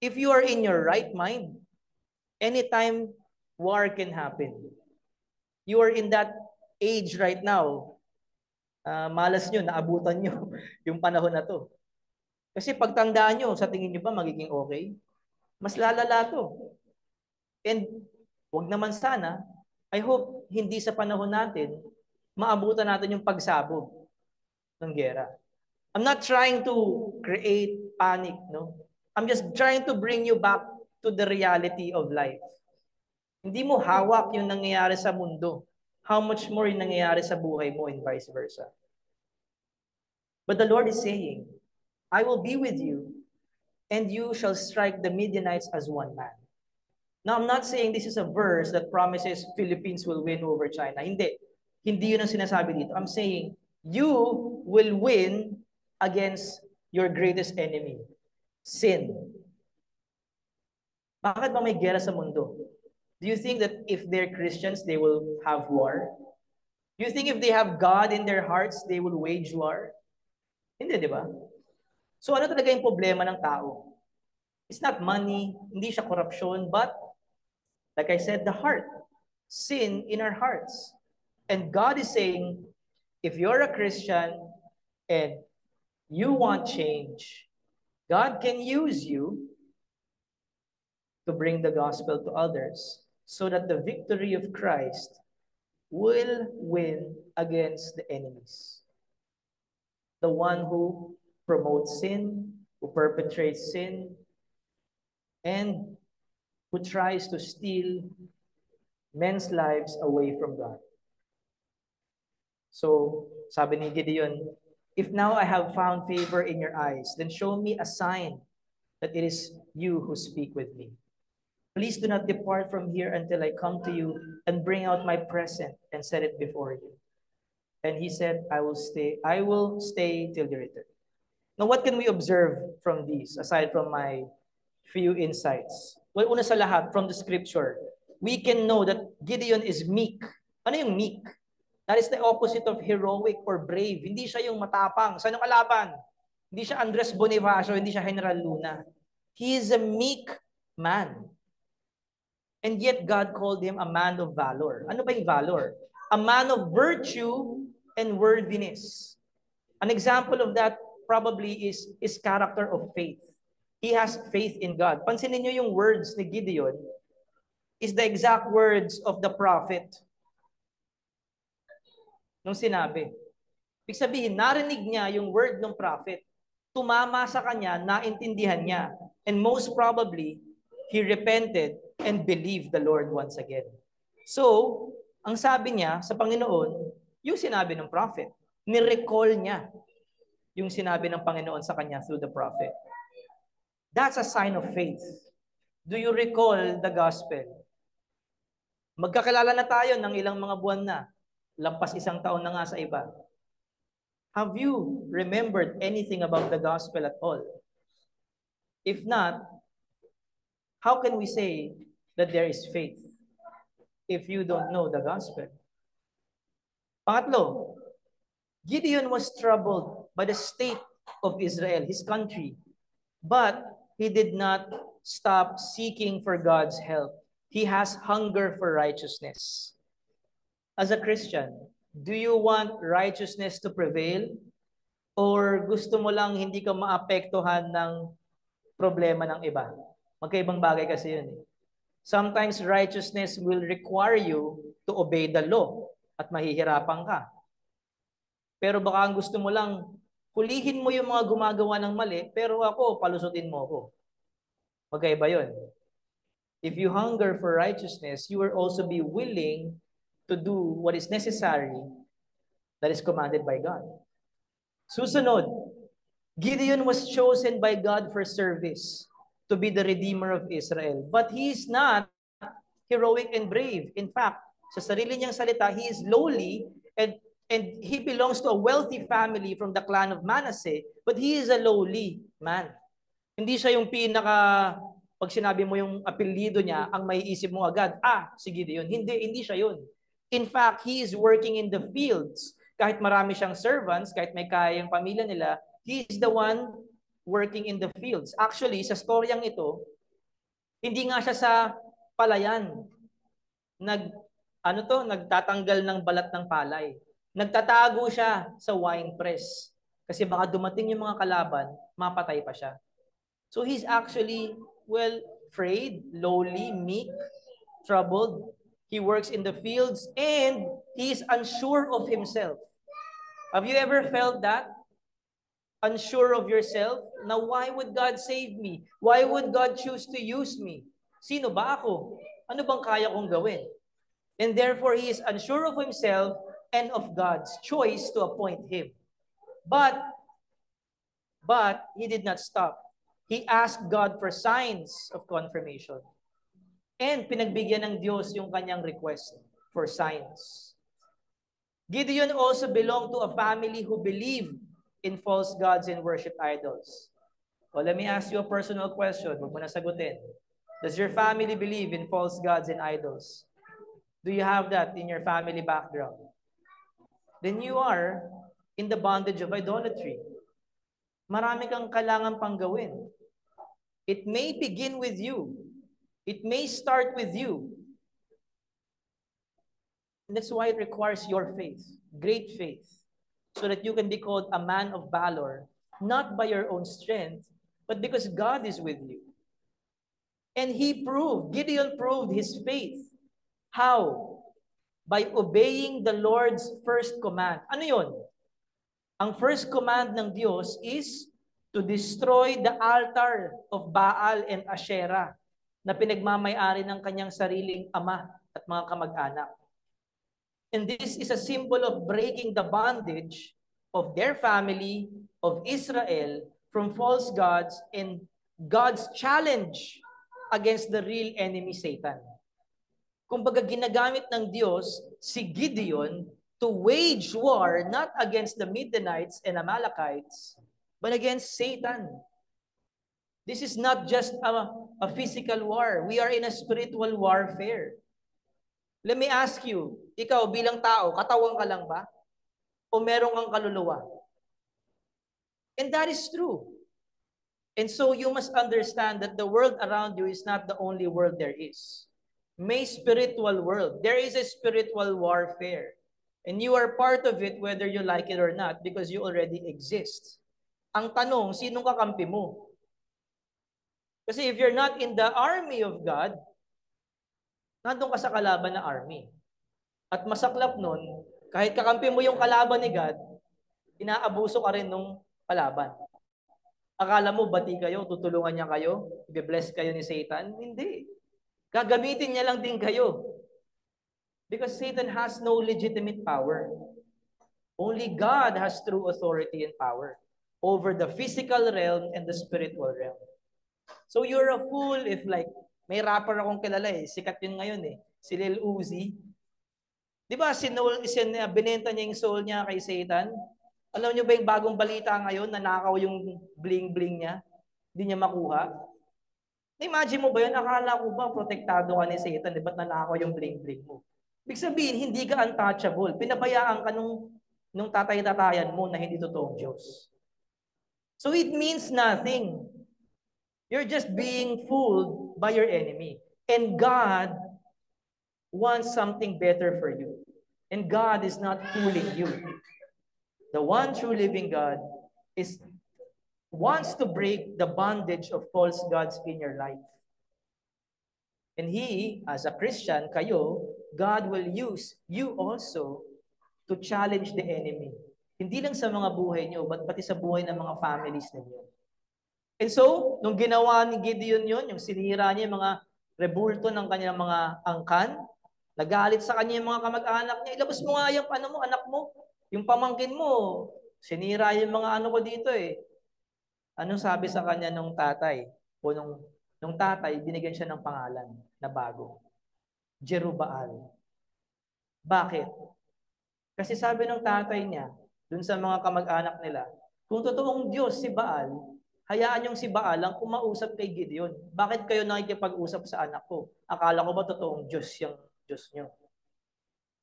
If you are in your right mind, anytime war can happen. You are in that age right now. Malas nyo, naabutan nyo yung panahon na to. Kasi pagtandaan nyo, sa tingin nyo ba magiging okay? Mas lalala to. And wag naman sana, I hope hindi sa panahon natin, maabutan natin yung pagsabog ng gera. I'm not trying to create panic, no? I'm just trying to bring you back to the reality of life. Hindi mo hawak yung nangyayari sa mundo. How much more yung nangyayari sa buhay mo and vice versa. But the Lord is saying, "I will be with you, and you shall strike the Midianites as one man." Now, I'm not saying this is a verse that promises Philippines will win over China. Hindi. Hindi yun ang sinasabi dito. I'm saying, you will win against your greatest enemy? Sin. Bakit ba may gera sa mundo? Do you think that if they're Christians, they will have war? Do you think if they have God in their hearts, they will wage war? Hindi, di ba? So ano talaga yung problema ng tao? It's not money, hindi siya corruption, but like I said, the heart. Sin in our hearts. And God is saying, if you're a Christian and you want change, God can use you to bring the gospel to others so that the victory of Christ will win against the enemies. The one who promotes sin, who perpetrates sin, and who tries to steal men's lives away from God. So, sabi ni Gideon, if now I have found favor in your eyes, then show me a sign that it is you who speak with me. Please do not depart from here until I come to you and bring out my present and set it before you. And he said, I will stay till you return. Now, what can we observe from these, aside from my few insights? Well, una sa lahat, from the scripture, we can know that Gideon is meek. Ano yung meek? That is the opposite of heroic or brave. Hindi siya yung matapang. Saan yung kalaban? Hindi siya Andres Bonifacio, hindi siya General Luna. He is a meek man. And yet God called him a man of valor. Ano ba yung valor? A man of virtue and worthiness. An example of that probably is his character of faith. He has faith in God. Pansinin niyo yung words ni Gideon is the exact words of the prophet. Nung sinabi. Ibig sabihin, narinig niya yung word ng prophet. Tumama sa kanya, naintindihan niya. And most probably, he repented and believed the Lord once again. So, ang sabi niya sa Panginoon, yung sinabi ng prophet. Ni-recall niya yung sinabi ng Panginoon sa kanya through the prophet. That's a sign of faith. Do you recall the gospel? Magkakilala na tayo ng ilang mga buwan na. Lampas isang taon na nga sa iba. Have you remembered anything about the gospel at all? If not, how can we say that there is faith if you don't know the gospel? Pangatlo, Gideon was troubled by the state of Israel, his country, but he did not stop seeking for God's help. He has hunger for righteousness. As a Christian, do you want righteousness to prevail? Or gusto mo lang hindi ka maapektuhan ng problema ng iba? Magkaibang bagay kasi yun. Sometimes righteousness will require you to obey the law at mahihirapan ka. Pero baka ang gusto mo lang, hulihin mo yung mga gumagawa ng mali, pero ako, palusutin mo ako. Magkaiba yun. If you hunger for righteousness, you will also be willing to do what is necessary that is commanded by God. Susunod, Gideon was chosen by God for service to be the Redeemer of Israel. But he is not heroic and brave. In fact, sa sarili niyang salita, he is lowly and he belongs to a wealthy family from the clan of Manasseh, but he is a lowly man. Hindi siya yung pag sinabi mo yung apelyido niya, ang maiisip mo agad, si Gideon. Hindi siya yun. In fact, he is working in the fields. Kahit marami siyang servants, kahit may kayang pamilya nila, he is the one working in the fields. Actually, sa storyang ito, hindi nga siya sa palayan. Nagtatanggal ng balat ng palay. Nagtatago siya sa wine press. Kasi baka dumating yung mga kalaban, mapatay pa siya. So he's actually, afraid, lowly, meek, troubled. He works in the fields and he is unsure of himself. Have you ever felt that? Unsure of yourself? Now, why would God save me? Why would God choose to use me? Sino ba ako? Ano bang kaya kong gawin? And therefore, he is unsure of himself and of God's choice to appoint him. But he did not stop. He asked God for signs of confirmation. And pinagbigyan ng Diyos yung kanyang request for signs. Gideon also belonged to a family who believed in false gods and worship idols? Well, let me ask you a personal question. Huwag mo na sagutin. Does your family believe in false gods and idols? Do you have that in your family background? Then you are in the bondage of idolatry. Marami kang kailangan pang gawin. It may begin with you. It may start with you. And that's why it requires your faith, great faith, so that you can be called a man of valor, not by your own strength, but because God is with you. And Gideon proved his faith. How? By obeying the Lord's first command. Ano yun? Ang first command ng Diyos is to destroy the altar of Baal and Asherah na pinagmamay-ari ng kanyang sariling ama at mga kamag-anak. And this is a symbol of breaking the bondage of their family, of Israel, from false gods and God's challenge against the real enemy, Satan. Kumbaga, ginagamit ng Diyos si Gideon to wage war not against the Midianites and Amalekites, but against Satan. This is not just a physical war. We are in a spiritual warfare. Let me ask you, ikaw bilang tao, katawan ka lang ba? O meron kang kaluluwa? And that is true. And so you must understand that the world around you is not the only world there is. May spiritual world. There is a spiritual warfare. And you are part of it whether you like it or not because you already exist. Ang tanong, sinong kakampi mo? Kasi if you're not in the army of God, nandun ka sa kalaban na army. At masaklap nun, kahit kakampi mo yung kalaban ni God, inaabuso ka rin nung kalaban. Akala mo, bati kayo, tutulungan niya kayo, i-bless kayo ni Satan? Hindi. Gagamitin niya lang din kayo. Because Satan has no legitimate power. Only God has true authority and power over the physical realm and the spiritual realm. So you're a fool if like, may rapper akong kilala sikat yun ngayon si Lil Uzi. Di ba, binenta niya yung soul niya kay Satan? Alam niyo ba yung bagong balita ngayon, nanakaw yung bling-bling niya? Hindi niya makuha? Imagine mo ba yun? Akala ko ba protektado ka ni Satan? Ba't nanakaw yung bling-bling mo? Ibig sabihin, hindi ka untouchable. Pinabayaan ka nung tatay-tatayan mo na hindi totoong Diyos. So it means nothing. You're just being fooled by your enemy. And God wants something better for you. And God is not fooling you. The one true living God wants to break the bondage of false gods in your life. And He, as a Christian, kayo, God will use you also to challenge the enemy. Hindi lang sa mga buhay niyo, but pati sa buhay ng mga families ninyo. And so, nung ginawa ni Gideon yun, yung sinira niya yung mga rebulto ng kanyang mga angkan, nagalit sa kanya yung mga kamag-anak niya, ilabas mo nga yung anak mo, yung pamangkin mo, sinira yung mga ko dito Anong sabi sa kanya nung tatay? O nung tatay, binigyan siya ng pangalan na bago. Jerubbaal. Bakit? Kasi sabi ng tatay niya, dun sa mga kamag-anak nila, kung totoong Diyos si Baal, hayaan yung si Baal ang kumausap kay Gideon. Bakit kayo nakikipag-usap sa anak ko? Akala ko ba totoong Diyos yung Diyos nyo?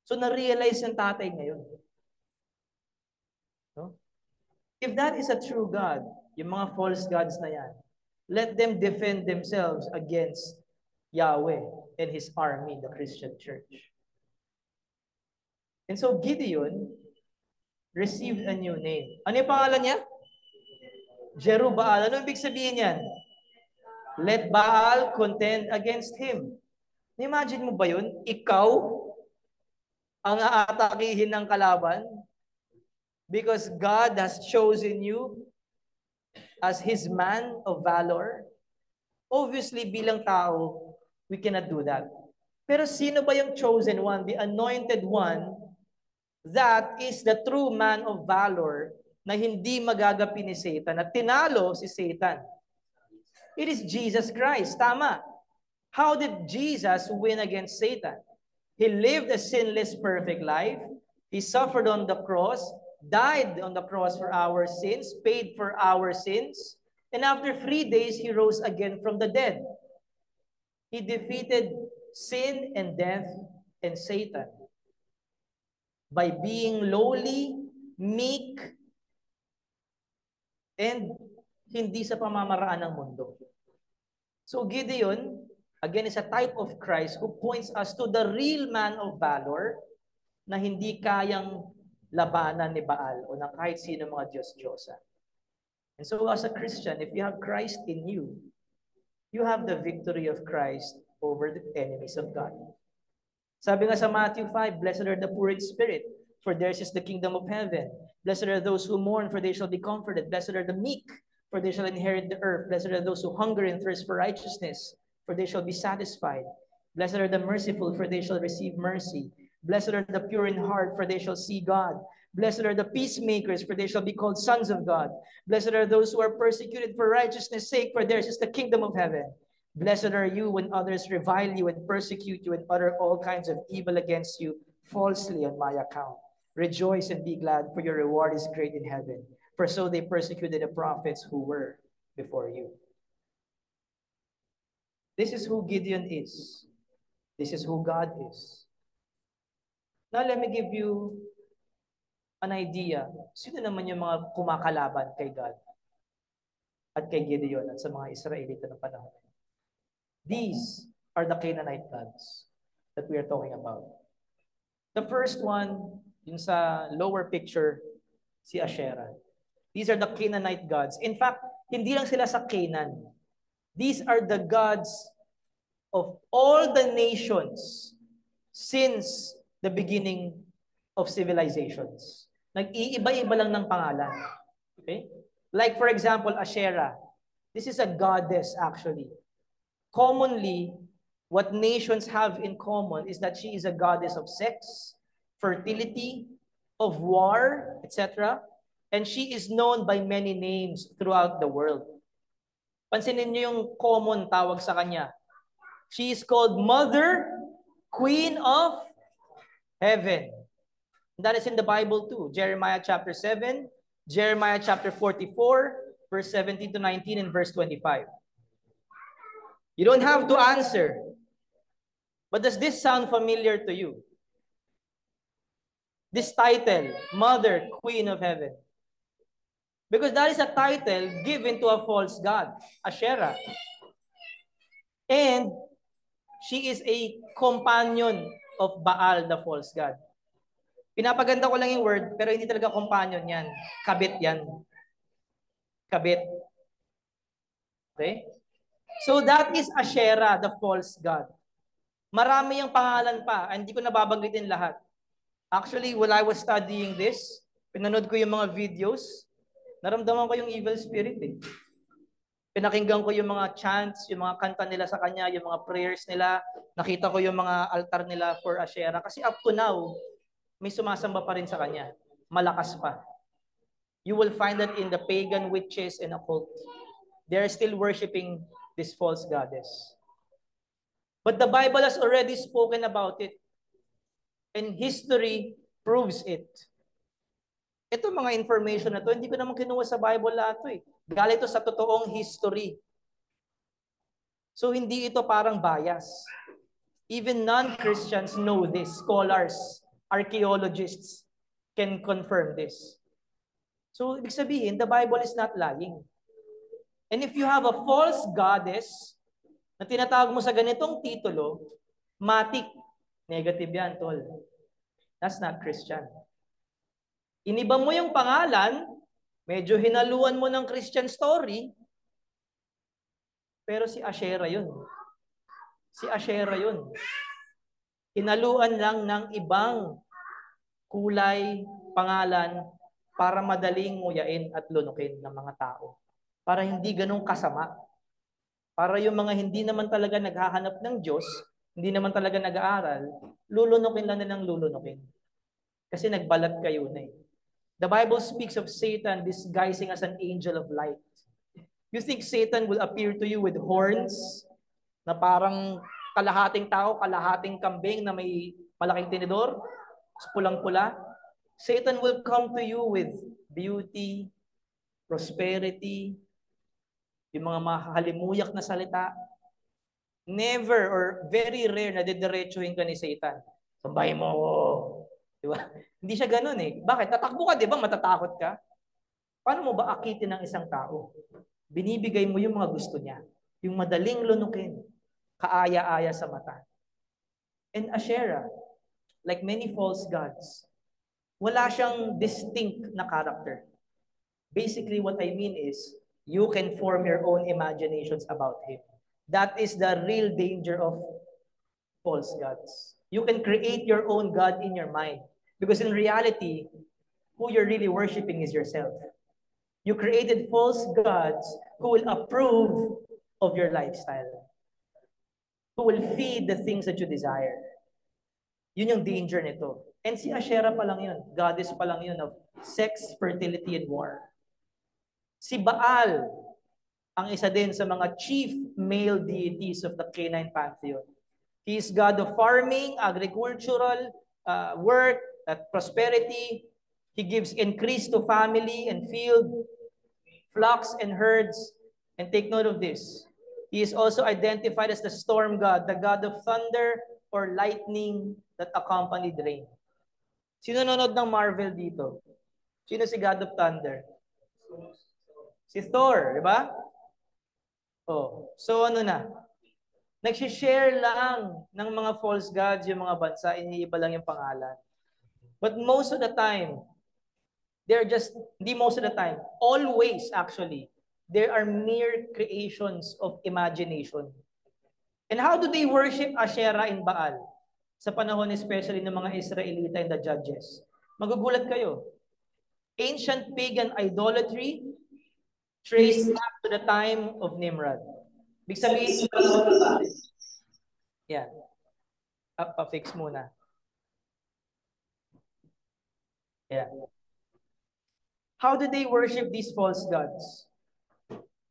So na-realize yung tatay ngayon. No? If that is a true God, yung mga false gods na yan, let them defend themselves against Yahweh and His army, the Christian church. And so Gideon received a new name. Ano yung pangalan niya? Jerubbaal. Ano ibig sabihin yan? Let Baal contend against him. Imagine mo ba yun? Ikaw ang aatakihin ng kalaban because God has chosen you as His man of valor. Obviously, bilang tao, we cannot do that. Pero sino ba yung chosen one, the anointed one, that is the true man of valor na hindi magagapi ni Satan, at tinalo si Satan? It is Jesus Christ. Tama. How did Jesus win against Satan? He lived a sinless, perfect life. He suffered on the cross. died on the cross for our sins, paid for our sins, and after 3 days, He rose again from the dead. He defeated sin and death and Satan by being lowly, meek, and hindi sa pamamaraan ng mundo. So Gideon, again, is a type of Christ who points us to the real man of valor na hindi kayang labanan ni Baal o ng kahit sino mga Diyos-Diyosa. And so as a Christian, if you have Christ in you, you have the victory of Christ over the enemies of God. Sabi nga sa Matthew 5, blessed are the poor in spirit, for theirs is the kingdom of heaven. Blessed are those who mourn, for they shall be comforted. Blessed are the meek, for they shall inherit the earth. Blessed are those who hunger and thirst for righteousness, for they shall be satisfied. Blessed are the merciful, for they shall receive mercy. Blessed are the pure in heart, for they shall see God. Blessed are the peacemakers, for they shall be called sons of God. Blessed are those who are persecuted for righteousness' sake, for theirs is the kingdom of heaven. Blessed are you when others revile you and persecute you and utter all kinds of evil against you falsely on my account. Rejoice and be glad, for your reward is great in heaven. For so they persecuted the prophets who were before you. This is who Gideon is. This is who God is. Now let me give you an idea. Sino naman yung mga kumakalaban kay God at kay Gideon at sa mga Israelita ng panahon? These are the Canaanite gods that we are talking about. The first one, yung sa lower picture, si Asherah. These are the Canaanite gods. In fact, hindi lang sila sa Canaan. These are the gods of all the nations since the beginning of civilizations. Nag-iiba-iba lang ng pangalan. Okay? Like for example, Asherah. This is a goddess actually. Commonly, what nations have in common is that she is a goddess of sex, fertility, of war, etc. And she is known by many names throughout the world. Pansinin niyo yung common tawag sa kanya. She is called Mother, Queen of Heaven. That is in the Bible too. Jeremiah chapter 7, Jeremiah chapter 44, verse 17 to 19, and verse 25. You don't have to answer. But does this sound familiar to you? This title, Mother, Queen of Heaven. Because that is a title given to a false god, Asherah. And she is a companion of Baal, the false god. Pinapaganda ko lang yung word, pero hindi talaga companion yan. Kabit yan. Kabit. Okay? So that is Asherah, the false god. Marami yung pangalan pa. Hindi ko nababanggitin lahat. Actually, while I was studying this, pinanood ko yung mga videos, naramdaman ko yung evil spirit eh. Pinakinggan ko yung mga chants, yung mga kanta nila sa kanya, yung mga prayers nila. Nakita ko yung mga altar nila for Asherah. Kasi up to now, may sumasamba pa rin sa kanya. Malakas pa. You will find that in the pagan witches and occult. They are still worshiping this false goddess. But the Bible has already spoken about it. And history proves it. Ito mga information na to, hindi ko naman kinuha sa Bible lahat to eh. Galing ito sa totoong history. So hindi ito parang bias. Even non-Christians know this. Scholars, archaeologists can confirm this. So ibig sabihin, the Bible is not lying. And if you have a false goddess na tinatawag mo sa ganitong titulo, matik, negative yan, tol. That's not Christian. Iniba mo yung pangalan, medyo hinaluan mo ng Christian story, pero si Asherah yun. Si Asherah yun. Hinaluan lang ng ibang kulay, pangalan, para madaling nguyain at lunukin ng mga tao. Para hindi ganun kasama. Para yung mga hindi naman talaga naghahanap ng Diyos, hindi naman talaga nag-aaral, lulunukin lang nilang lulunukin. Kasi nagbalat kayo na eh. The Bible speaks of Satan disguising as an angel of light. You think Satan will appear to you with horns na parang kalahating tao, kalahating kambing na may malaking tinidor, pulang-pula? Satan will come to you with beauty, prosperity, yung mga mahalimuyak na salita. Never or very rare na didiretsuhin ka ni Satan. Sabay mo ako. Di ba? Hindi siya ganun eh. Bakit? Tatakbo ka, di ba? Matatakot ka. Paano mo ba akitin ng isang tao? Binibigay mo yung mga gusto niya. Yung madaling lunukin. Kaaya-aya sa mata. And Asherah, like many false gods, wala siyang distinct na character. Basically, what I mean is, you can form your own imaginations about him. That is the real danger of false gods. You can create your own God in your mind. Because in reality, who you're really worshiping is yourself. You created false gods who will approve of your lifestyle. Who will feed the things that you desire. Yun yung danger nito. And si Asherah pa lang yun. Goddess pa lang yun of sex, fertility, and war. Si Baal, ang isa din sa mga chief male deities of the Canaanite pantheon. He is God of farming, agricultural work, prosperity. He gives increase to family and field, flocks and herds. And take note of this. He is also identified as the storm god, the god of thunder or lightning that accompanied rain. Sino nanonood ng Marvel dito? Sino si God of Thunder? Si Thor, di ba? Oh, so ano na? Nagsishare lang ng mga false gods yung mga bansa, iniiba lang yung pangalan. But most of the time, hindi most of the time, always actually, there are mere creations of imagination. And how do they worship Asherah and Baal? Sa panahon especially ng mga Israelita and the judges. Magugulat kayo. Ancient pagan idolatry traced back to the time of Nimrod. Big sabihin, yan. Pa-fix muna. Yeah. How did they worship these false gods?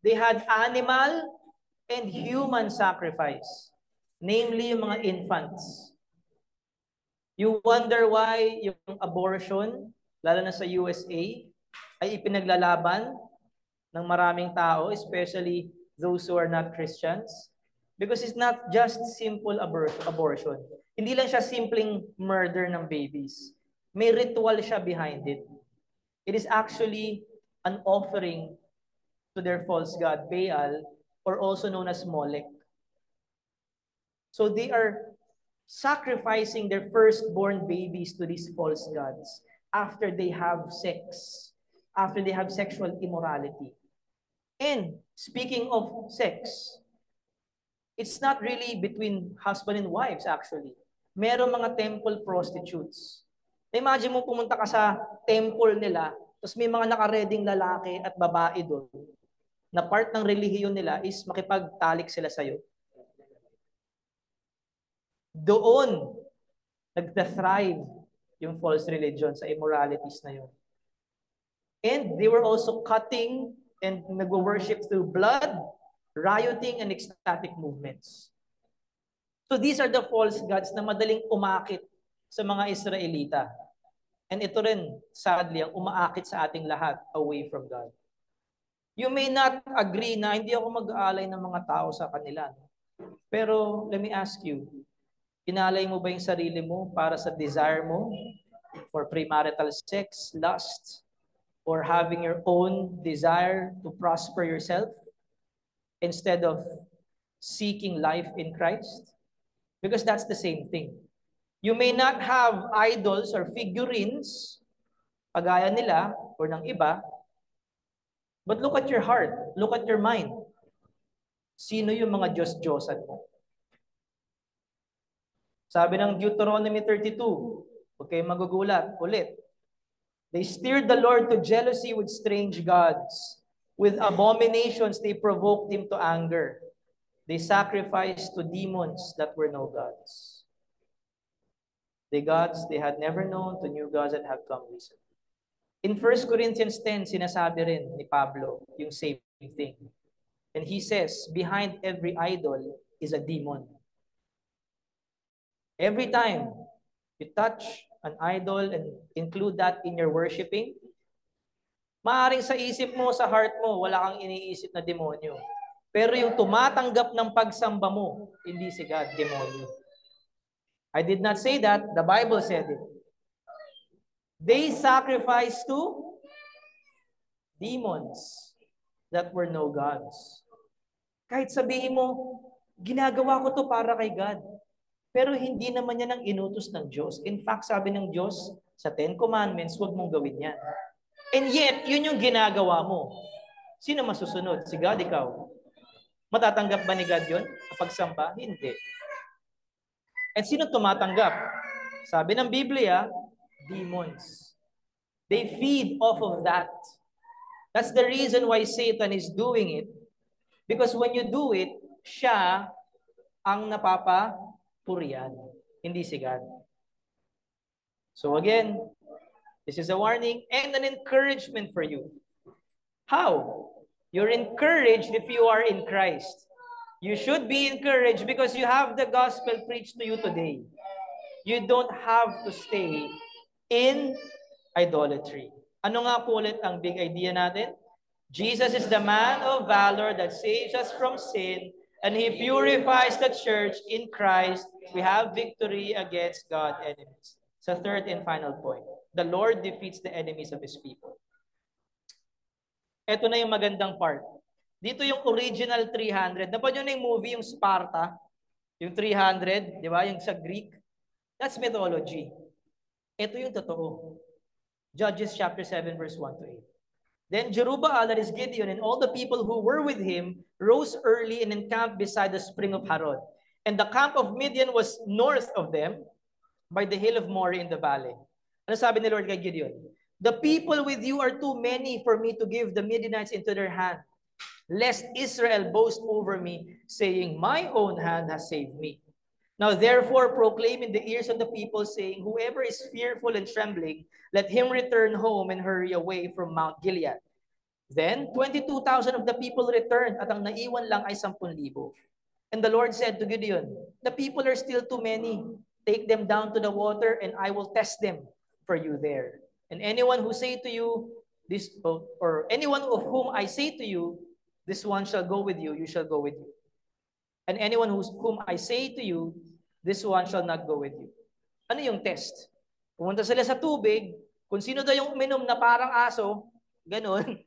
They had animal and human sacrifice. Namely, yung mga infants. You wonder why yung abortion, lalo na sa USA, ay ipinaglalaban ng maraming tao, especially those who are not Christians. Because it's not just simple abortion. Hindi lang siya simpleng murder ng babies. May ritual siya behind it. It is actually an offering to their false god, Baal, or also known as Molech. So they are sacrificing their firstborn babies to these false gods after they have sex, after they have sexual immorality. And speaking of sex, it's not really between husband and wives actually. Meron mga temple prostitutes. Imagine mo pumunta ka sa temple nila, tapos may mga nakareding lalaki at babae doon, na part ng relihiyon nila is makipagtalik sila sa'yo. Doon, nagta-thrive yung false religion sa immoralities na yun. And they were also cutting and nag-worship through blood, rioting, and ecstatic movements. So these are the false gods na madaling umakit sa mga Israelita. And ito rin, sadly, ang umaakit sa ating lahat away from God. You may not agree na hindi ako mag-aalay ng mga tao sa kanila. Pero let me ask you, inalay mo ba yung sarili mo para sa desire mo for premarital sex, lust, or having your own desire to prosper yourself instead of seeking life in Christ? Because that's the same thing. You may not have idols or figurines, pagaya nila or ng iba, but look at your heart, look at your mind. Sino yung mga Diyos-Diyosan mo? Sabi ng Deuteronomy 32, okay, magugulat ulit. They stirred the Lord to jealousy with strange gods. With abominations, they provoked him to anger. They sacrificed to demons that were no gods. The gods they had never known, to new gods that have come recently. In 1 Corinthians 10, sinasabi rin ni Pablo yung same thing. And he says, behind every idol is a demon. Every time you touch an idol and include that in your worshiping, maaring sa isip mo, sa heart mo, wala kang iniisip na demonyo. Pero yung tumatanggap ng pagsamba mo, hindi si God, demonyo. I did not say that. The Bible said it. They sacrificed to demons that were no gods. Kahit sabihin mo, ginagawa ko to para kay God. Pero hindi naman yan ang inutos ng Diyos. In fact, sabi ng Diyos, sa Ten Commandments, huwag mong gawin yan. And yet, yun yung ginagawa mo. Sino masusunod? Si God, ikaw. Matatanggap ba ni God yun? Kapag samba? Hindi. And sino tumatanggap? Sabi ng Biblia, demons. They feed off of that. That's the reason why Satan is doing it. Because when you do it, siya ang napapapurian, hindi si God. So again, this is a warning and an encouragement for you. How? You're encouraged if you are in Christ. You should be encouraged because you have the gospel preached to you today. You don't have to stay in idolatry. Ano nga po ulit ang big idea natin? Jesus is the man of valor that saves us from sin, and He purifies the church in Christ. We have victory against God's enemies. So third and final point, the Lord defeats the enemies of His people. Ito na yung magandang part. Dito yung original 300. Napanood nyo na yung movie, yung Sparta, yung 300, di ba? Yung sa Greek. That's mythology. Ito yung totoo. Judges chapter 7 verse 1 to 8. Then Jerubbaal, that is Gideon, and all the people who were with him rose early and encamped beside the spring of Harod. And the camp of Midian was north of them by the hill of Moreh in the valley. Ano sabi ni Lord kay Gideon? The people with you are too many for me to give the Midianites into their hand, lest Israel boast over me, saying, my own hand has saved me. Now therefore proclaim in the ears of the people, saying, whoever is fearful and trembling, let him return home and hurry away from Mount Gilead. Then 22,000 of the people returned, at ang naiwan lang ay 10,000. And the Lord said to Gideon, the people are still too many. Take them down to the water, and I will test them for you there. And anyone who say to you, this, or anyone of whom I say to you, this one shall go with you, you shall go with you. And anyone whom I say to you, this one shall not go with you. Ano yung test? Pumunta sila sa tubig, kung sino daw yung uminom na parang aso, ganun,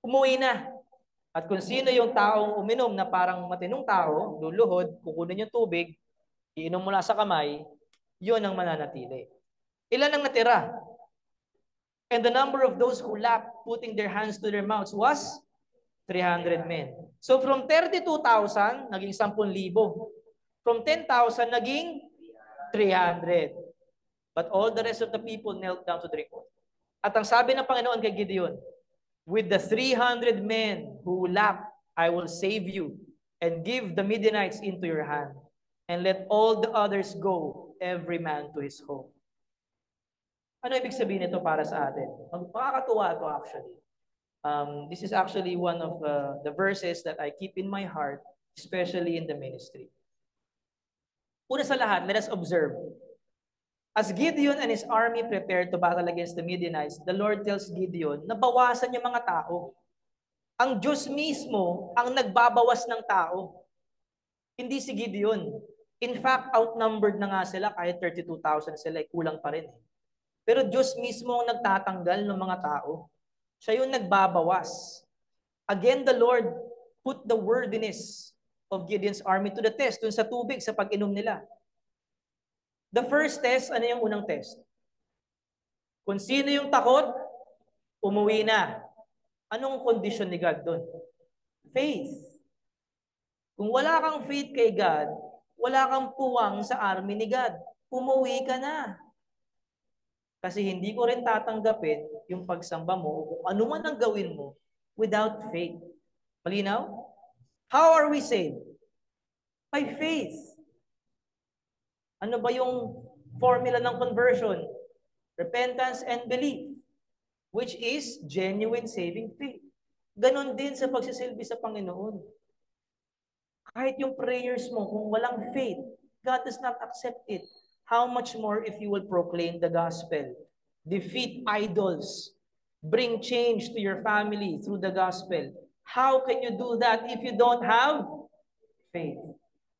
umuwi na. At kung sino yung taong uminom na parang matinong tao, luluhod, kukunin yung tubig, iinom mula sa kamay, yun ang mananatili. Ilan ang natira? And the number of those who lapped, putting their hands to their mouths, was 300 men. So from 32,000, naging 10,000. From 10,000, naging 300. But all the rest of the people knelt down to drink water. At ang sabi ng Panginoon kay Gideon, with the 300 men who lapped, I will save you and give the Midianites into your hand, and let all the others go, every man to his home. Ano ibig sabihin nito para sa atin? Makakatuwa ito actually. This is actually one of the verses that I keep in my heart, especially in the ministry. Una sa lahat, let us observe. As Gideon and his army prepared to battle against the Midianites, the Lord tells Gideon na bawasan yung mga tao. Ang Diyos mismo ang nagbabawas ng tao. Hindi si Gideon. In fact, outnumbered na nga sila, kahit 32,000 sila, kulang pa rin. Pero Diyos mismo ang nagtatanggal ng mga tao. Siya yung nagbabawas. Again, the Lord put the worthiness of Gideon's army to the test dun sa tubig, sa pag-inom nila. The first test, ano yung unang test? Kung sino yung takot, umuwi na. Anong condition ni God doon? Faith. Kung wala kang faith kay God, wala kang puwang sa army ni God. Umuwi ka na. Kasi hindi ko rin tatanggapin yung pagsamba mo, kung ano man ang gawin mo, without faith. Malinaw? How are we saved? By faith. Ano ba yung formula ng conversion? Repentance and belief, which is genuine saving faith. Ganon din sa pagsisilbi sa Panginoon. Kahit yung prayers mo, kung walang faith, God does not accept it. How much more if you will proclaim the gospel, defeat idols, bring change to your family through the gospel? How can you do that if you don't have faith?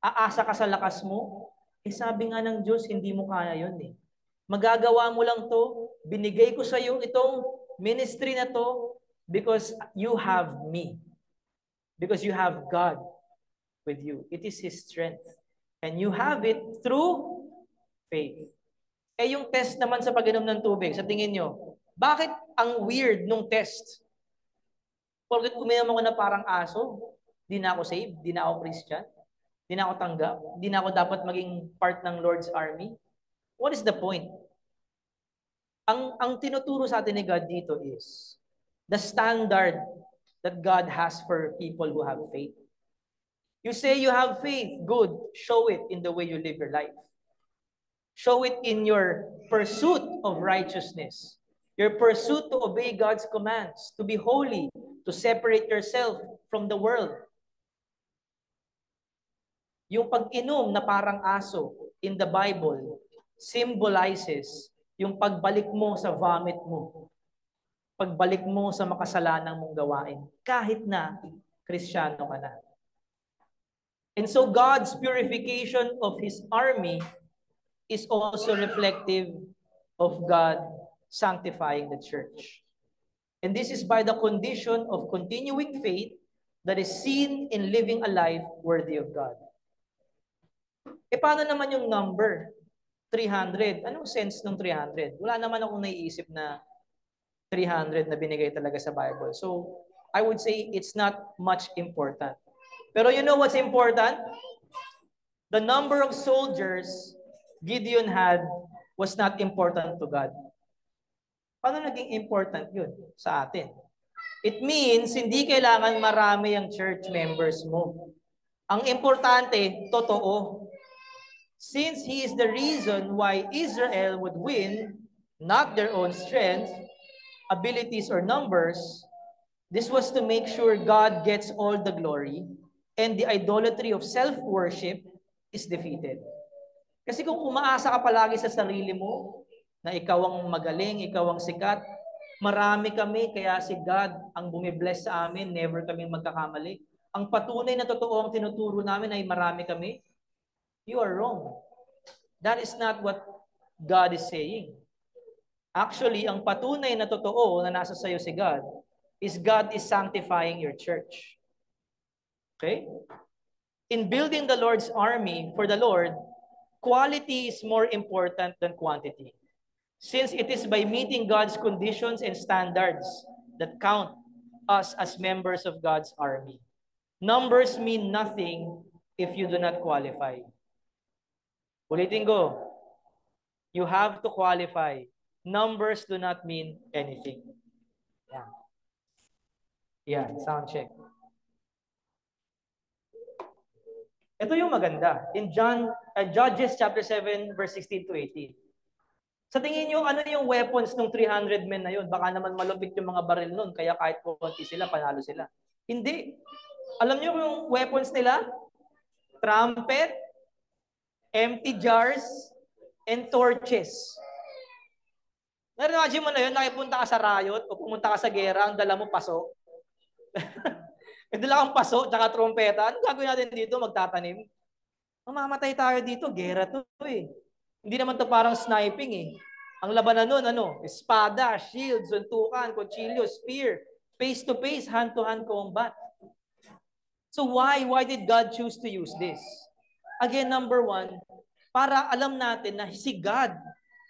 Aasa ka sa lakas mo? Sabi nga ng Diyos, hindi mo kaya yun eh. Magagawa mo lang to, binigay ko sa iyo itong ministry na to because you have me. Because you have God with you. It is His strength. And you have it through faith. Yung test naman sa pag-inom ng tubig, sa tingin nyo, bakit ang weird nung test? Porket uminom ako na parang aso, di na ako saved, di na ako Christian, di na ako tanggap, di na ako dapat maging part ng Lord's army. What is the point? Ang tinuturo sa atin ni God dito is the standard that God has for people who have faith. You say you have faith, good. Show it in the way you live your life. Show it in your pursuit of righteousness, your pursuit to obey God's commands, to be holy, to separate yourself from the world. Yung pag-inom na parang aso in the Bible symbolizes yung pagbalik mo sa vomit mo, pagbalik mo sa makasalanang mong gawain, kahit na Kristiyano ka na. And so God's purification of His army is also reflective of God sanctifying the church. And this is by the condition of continuing faith that is seen in living a life worthy of God. Paano naman yung number? 300. Anong sense ng 300? Wala naman akong naiisip na 300 na binigay talaga sa Bible. So, I would say it's not much important. Pero you know what's important? The number of soldiers Gideon had was not important to God. Paano naging important yun sa atin? It means hindi kailangan marami ang church members mo. Ang importante, totoo. Since He is the reason why Israel would win, not their own strength, abilities, or numbers, this was to make sure God gets all the glory and the idolatry of self-worship is defeated. Kasi kung umaasa ka palagi sa sarili mo, na ikaw ang magaling, ikaw ang sikat, marami kami, kaya si God ang bumibless sa amin, never kaming magkakamali. Ang patunay na totoo ang tinuturo namin ay marami kami, you are wrong. That is not what God is saying. Actually, ang patunay na totoo na nasa sayo si God is sanctifying your church. Okay? In building the Lord's army for the Lord, quality is more important than quantity. Since it is by meeting God's conditions and standards that count us as members of God's army. Numbers mean nothing if you do not qualify. Ulitin ko, you have to qualify. Numbers do not mean anything. Yeah, sound check. Ito yung maganda. In Judges chapter 7, verse 16 to 18. Sa tingin nyo, ano yung weapons ng 300 men na yun? Baka naman malupit yung mga baril nun, kaya kahit konti sila, panalo sila. Hindi. Alam nyo yung weapons nila? Trumpet, empty jars, and torches. Na-imagine mo na yun, nakipunta ka sa riot o pumunta ka sa gera, ang dala mo paso. Dala kang paso, tsaka trompeta. Ano gagawin natin dito? Magtatanim? Mamamatay tayo dito, gera to eh. Hindi naman to parang sniping eh. Ang labanan nun, espada, shield, suntukan, kutsilyo, spear, face-to-face, hand-to-hand combat. So why did God choose to use this? Again, number one, para alam natin na si God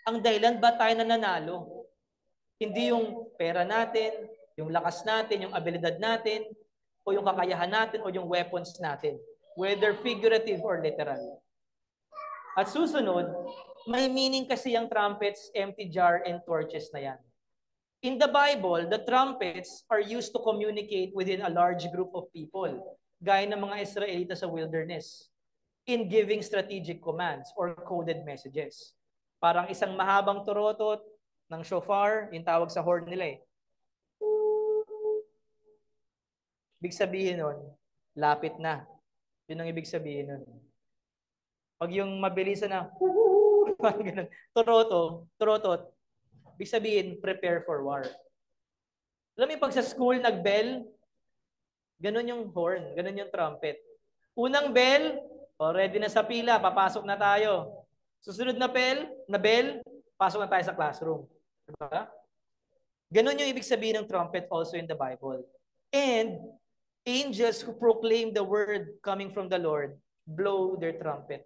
ang dahilan ba tayo nananalo. Hindi yung pera natin, yung lakas natin, yung abilidad natin, o yung kakayahan natin, o yung weapons natin. Whether figurative or literal. At susunod, may meaning kasi yung trumpets, empty jar, and torches na yan. In the Bible, the trumpets are used to communicate within a large group of people, gaya ng mga Israelita sa wilderness, in giving strategic commands or coded messages. Parang isang mahabang turotot ng shofar, yung tawag sa horn nila eh. Ibig sabihin nun, lapit na. Yun ang ibig sabihin nun. Pag yung mabilisan na, Parang ganun. Toroto, torotot. Ibig sabihin, prepare for war. Alam mo yung pag sa school nag-bell, ganun yung horn, ganun yung trumpet. Unang bell, ready na sa pila, papasok na tayo. Susunod na bell, pasok na tayo sa classroom. Diba? Ganun yung ibig sabihin ng trumpet also in the Bible. And angels who proclaim the word coming from the Lord blow their trumpet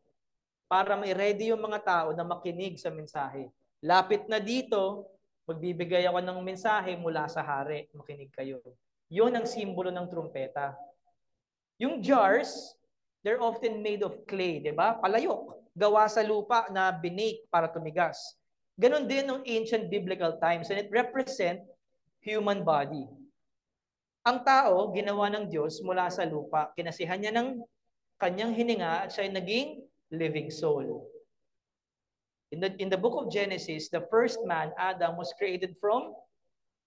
para may ready yung mga tao na makinig sa mensahe. Lapit na dito, magbibigay ako ng mensahe mula sa hari. Makinig kayo. Yun ang simbolo ng trumpeta. Yung jars, they're often made of clay, di ba? Palayok. Gawa sa lupa na binake para tumigas. Ganon din ng ancient biblical times, and it represent human body. Ang tao, ginawa ng Diyos mula sa lupa. Kinasihan niya ng kanyang hininga at siya ay naging living soul. In the book of Genesis, the first man, Adam, was created from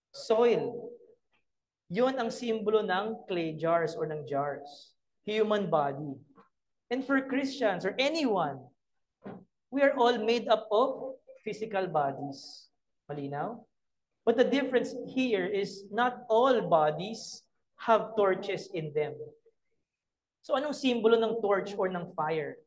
soil. Yun ang simbolo ng clay jars or ng jars. Human body. And for Christians or anyone, we are all made up of physical bodies. Malinaw? But the difference here is not all bodies have torches in them. So anong simbolo ng torch or ng fire?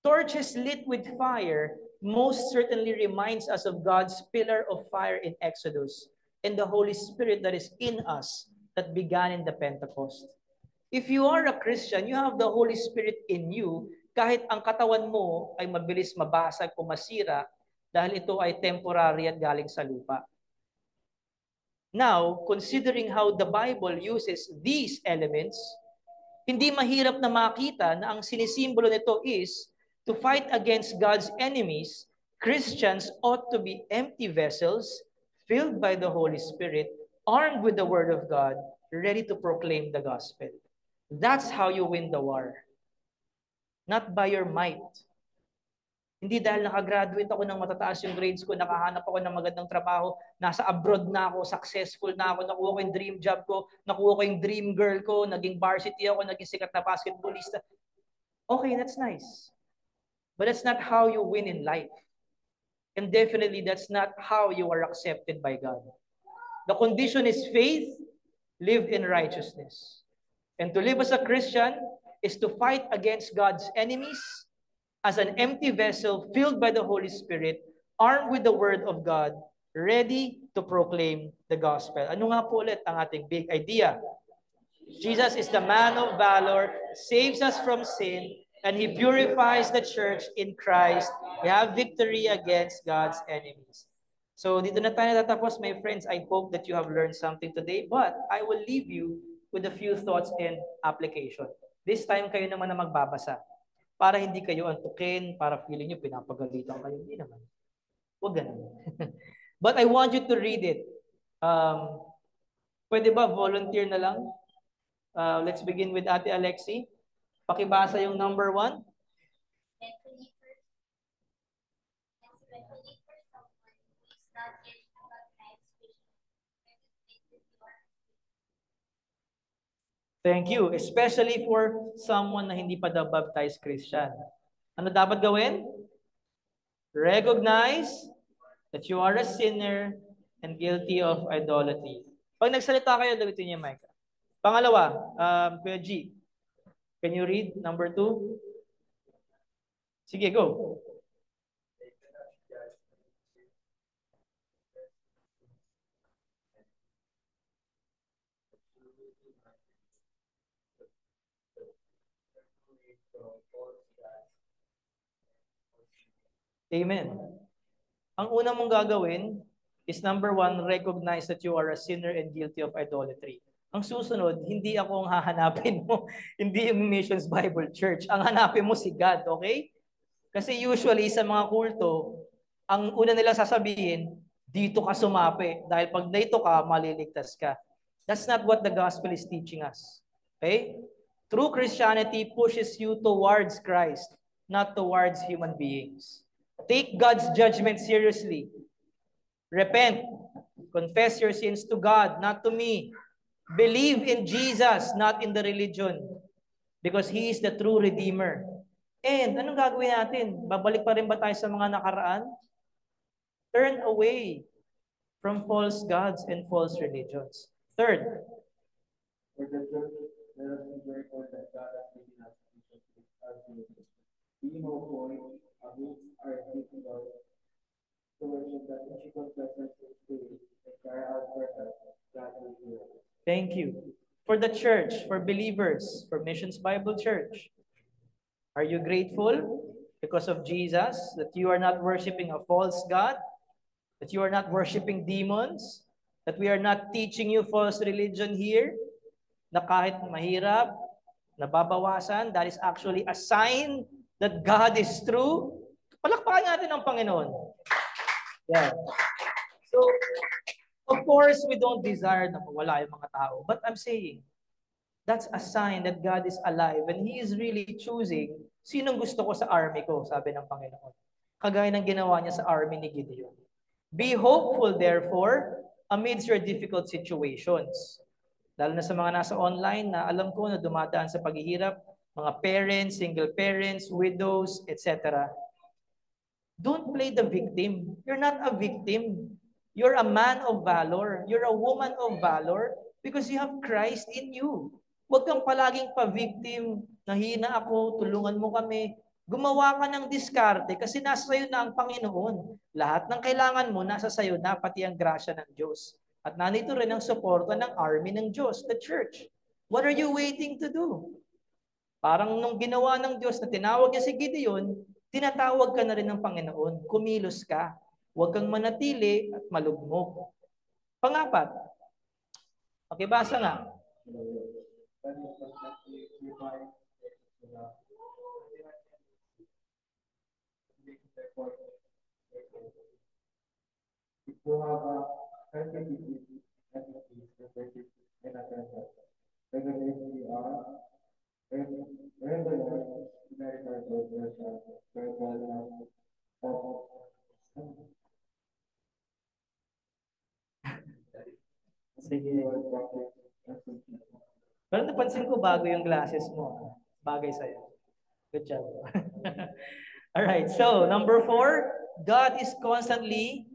Torches lit with fire most certainly reminds us of God's pillar of fire in Exodus and the Holy Spirit that is in us that began in the Pentecost. If you are a Christian, you have the Holy Spirit in you, kahit ang katawan mo ay mabilis mabasag o masira dahil ito ay temporary at galing sa lupa. Now, considering how the Bible uses these elements, hindi mahirap na makita na ang sinisimbolo nito is to fight against God's enemies. Christians ought to be empty vessels filled by the Holy Spirit, armed with the Word of God, ready to proclaim the gospel. That's how you win the war. Not by your might. Hindi dahil nakagraduate ako ng matataas yung grades ko, nakahanap ako ng magandang trabaho, nasa abroad na ako, successful na ako, nakuha ko yung dream job ko, nakuha ko yung dream girl ko, naging varsity ako, naging sikat na basketballista. Okay, that's nice. But that's not how you win in life. And definitely, that's not how you are accepted by God. The condition is faith lived in righteousness. And to live as a Christian is to fight against God's enemies as an empty vessel filled by the Holy Spirit, armed with the Word of God, ready to proclaim the gospel. Ano nga po ulit ang ating big idea? Jesus is the man of valor, saves us from sin, and He purifies the church in Christ. We have victory against God's enemies. So dito na tayo natapos, my friends. I hope that you have learned something today, but I will leave you with a few thoughts and application. This time kayo naman na magbabasa para hindi kayo antukin, para feeling nyo pinapagalitan kayo. Hindi naman. Huwag ganun. But I want you to read it. Pwede ba volunteer na lang? Let's begin with Ate Alexi. Pakibasa yung number 1. Thank you. Especially for someone na hindi pa daw baptized Christian. Ano dapat gawin? Recognize that you are a sinner and guilty of idolatry. Pag nagsalita kayo, lagutin niyo yung mic. Pangalawa, Kuya G, can you read number 2? Sige, go. Amen. Ang una mong gagawin is number 1, recognize that you are a sinner and guilty of idolatry. Ang susunod, hindi ako ang hahanapin mo, hindi yung Missions Bible Church. Ang hanapin mo si God, okay? Kasi usually sa mga kulto, ang una nilang sasabihin, dito ka sumapi. Dahil pag dito ka, maliligtas ka. That's not what the gospel is teaching us. Okay? True Christianity pushes you towards Christ, not towards human beings. Take God's judgment seriously. Repent. Confess your sins to God, not to me. Believe in Jesus, not in the religion. Because He is the true Redeemer. And anong gagawin natin? Babalik pa rin ba tayo sa mga nakaraan? Turn away from false gods and false religions. Third, For the church, let us be grateful that God has given us our Jesus. Being hopeful amidst our difficult to worship that physical presence in spirit and cry out for help. God will hear us. thank you. For the church, for believers, for Missions Bible Church, are you grateful because of Jesus that you are not worshiping a false God, that you are not worshiping demons, that we are not teaching you false religion here, na kahit mahirap, nababawasan, that is actually a sign that God is true? Palakpakan natin ang Panginoon. Yeah. So, of course, we don't desire na mawala yung mga tao. But I'm saying, that's a sign that God is alive and He is really choosing sinong gusto ko sa army ko, sabi ng Panginoon. Kagaya ng ginawa niya sa army ni Gideon. Be hopeful, therefore, amidst your difficult situations. Lalo na sa mga nasa online na alam ko na dumadaan sa paghihirap, mga parents, single parents, widows, etc. Don't play the victim. You're not a victim. You're a man of valor. You're a woman of valor because you have Christ in you. Huwag kang palaging pa-victim. Nahina ako, tulungan mo kami. Gumawa ka ng diskarte kasi nasa sayo na ang Panginoon. Lahat ng kailangan mo, nasa sayo na, pati ang grasya ng Diyos. At nandito rin ang suporta ng army ng Diyos, the church. What are you waiting to do? Parang nung ginawa ng Diyos na tinawag niya si Gideon, tinatawag ka na rin ng Panginoon. Kumilos ka. Huwag kang manatili at malugmok. Pangapat. Okay, basa nga. If you have a sensitivity and a peace, and attention, regularly we are regular medical progression, verbal of Sige. Pero napansin ko bago yung glasses mo. Bagay sa'yo. Good job. Alright, so number 4, God is constantly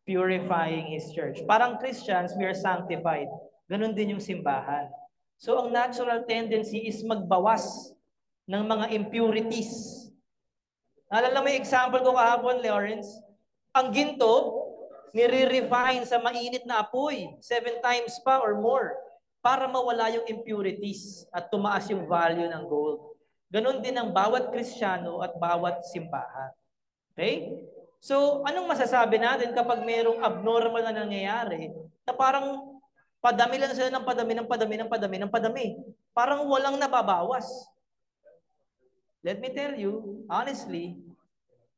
purifying His church. Parang Christians, we are sanctified. Ganon din yung simbahan. So ang natural tendency is magbawas ng mga impurities. Naalala mo yung example ko kahapon, Lawrence? Ang ginto, nire-refine sa mainit na apoy, 7 times pa or more, para mawala yung impurities at tumaas yung value ng gold. Ganon din ang bawat Kristiyano at bawat simbahan. Okay? So, anong masasabi natin kapag mayroong abnormal na nangyayari na parang padami lang sila ng padami, ng padami, ng padami, ng padami. Parang walang nababawas. Let me tell you, honestly,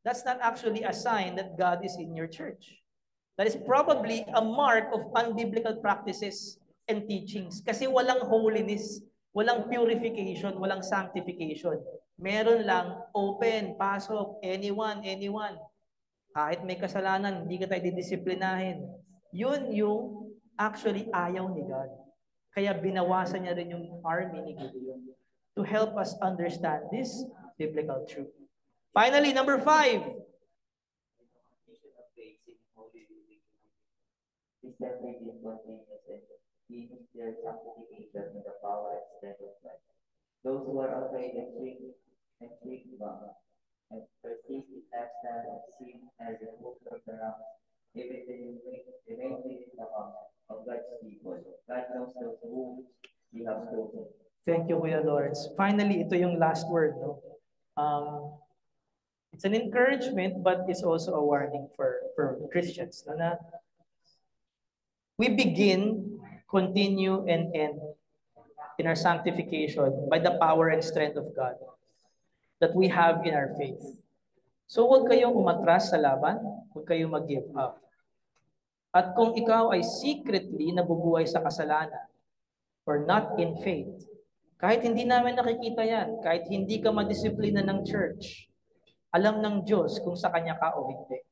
that's not actually a sign that God is in your church. That is probably a mark of unbiblical practices and teachings. Kasi walang holiness, walang purification, walang sanctification. Meron lang open, pasok, anyone. Kahit may kasalanan, hindi ka tayo didisiplinahin. Yun yung actually ayaw ni God. Kaya binawasan niya rin yung army ni Gideon to help us understand this biblical truth. Finally, number 5. Is that making spontaneous and means their sanctification in the power and strength of life. Those who are afraid and shrink back and persist in lifestyle of sin as a move from the ranks, even they remain within the arms of God's people. God knows those whom He has chosen. Thank you, Kuya Lawrence. Finally, ito yung last word. No? It's an encouragement, but it's also a warning for Christians. No? Na we begin, continue, and end in our sanctification by the power and strength of God that we have in our faith. So huwag kayong umatras sa laban, huwag kayong mag-give up. At kung ikaw ay secretly nabubuhay sa kasalanan or not in faith, kahit hindi namin nakikita yan, kahit hindi ka madisiplina ng church, alam ng Diyos kung sa Kanya ka o hindi.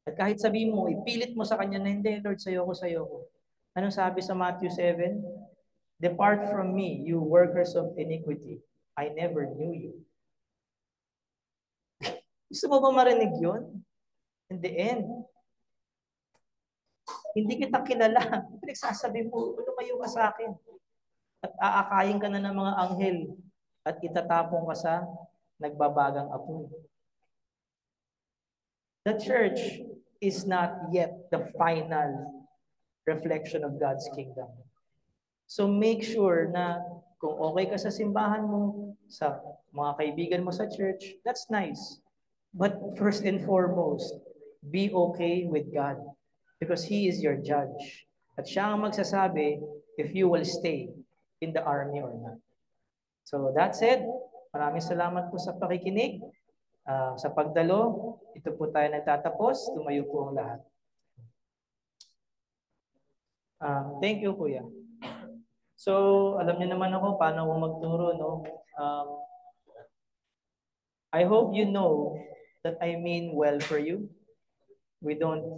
At kahit sabihin mo, ipilit mo sa Kanya na hindi, Lord, sayo ko. Anong sabi sa Matthew 7? Depart from me, you workers of iniquity. I never knew you. Gusto mo ba marinig yun? In the end, hindi kita kilala. Pinagsasabi mo, lumayo ka sa akin. At aakayin ka na ng mga anghel at itatapong ka sa nagbabagang apoy. The church is not yet the final reflection of God's kingdom. So make sure na kung okay ka sa simbahan mo, sa mga kaibigan mo sa church, that's nice. But first and foremost, be okay with God because He is your judge. At siya ang magsasabi if you will stay in the army or not. So that's it. Maraming salamat po sa pakikinig. Sa pagdalo, ito po tayo nagtatapos. Tumayo po ang lahat. Thank you, Kuya. So, alam niyo naman ako paano ako magturo, no? I hope you know that I mean well for you.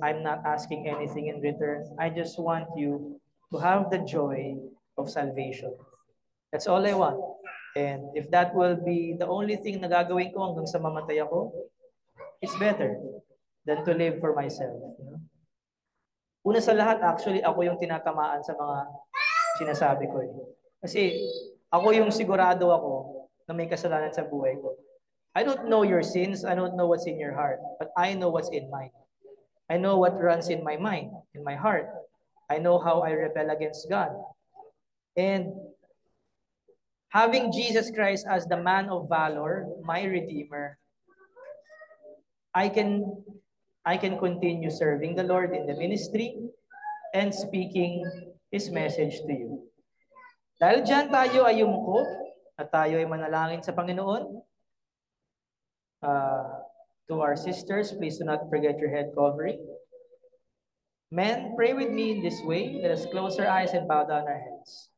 I'm not asking anything in return. I just want you to have the joy of salvation. That's all I want. And if that will be the only thing na gagawin ko hanggang sa mamatay ako, it's better than to live for myself. You know? Una sa lahat, actually, ako yung tinatamaan sa mga sinasabi ko. Kasi ako yung sigurado ako na may kasalanan sa buhay ko. I don't know your sins. I don't know what's in your heart. But I know what's in mine. I know what runs in my mind, in my heart. I know how I rebel against God. And having Jesus Christ as the man of valor, my Redeemer, I can continue serving the Lord in the ministry and speaking His message to you. Dahil dyan tayo ay yumuko at tayo ay manalangin sa Panginoon. To our sisters, please do not forget your head covering. Men, pray with me in this way. Let us close our eyes and bow down our heads.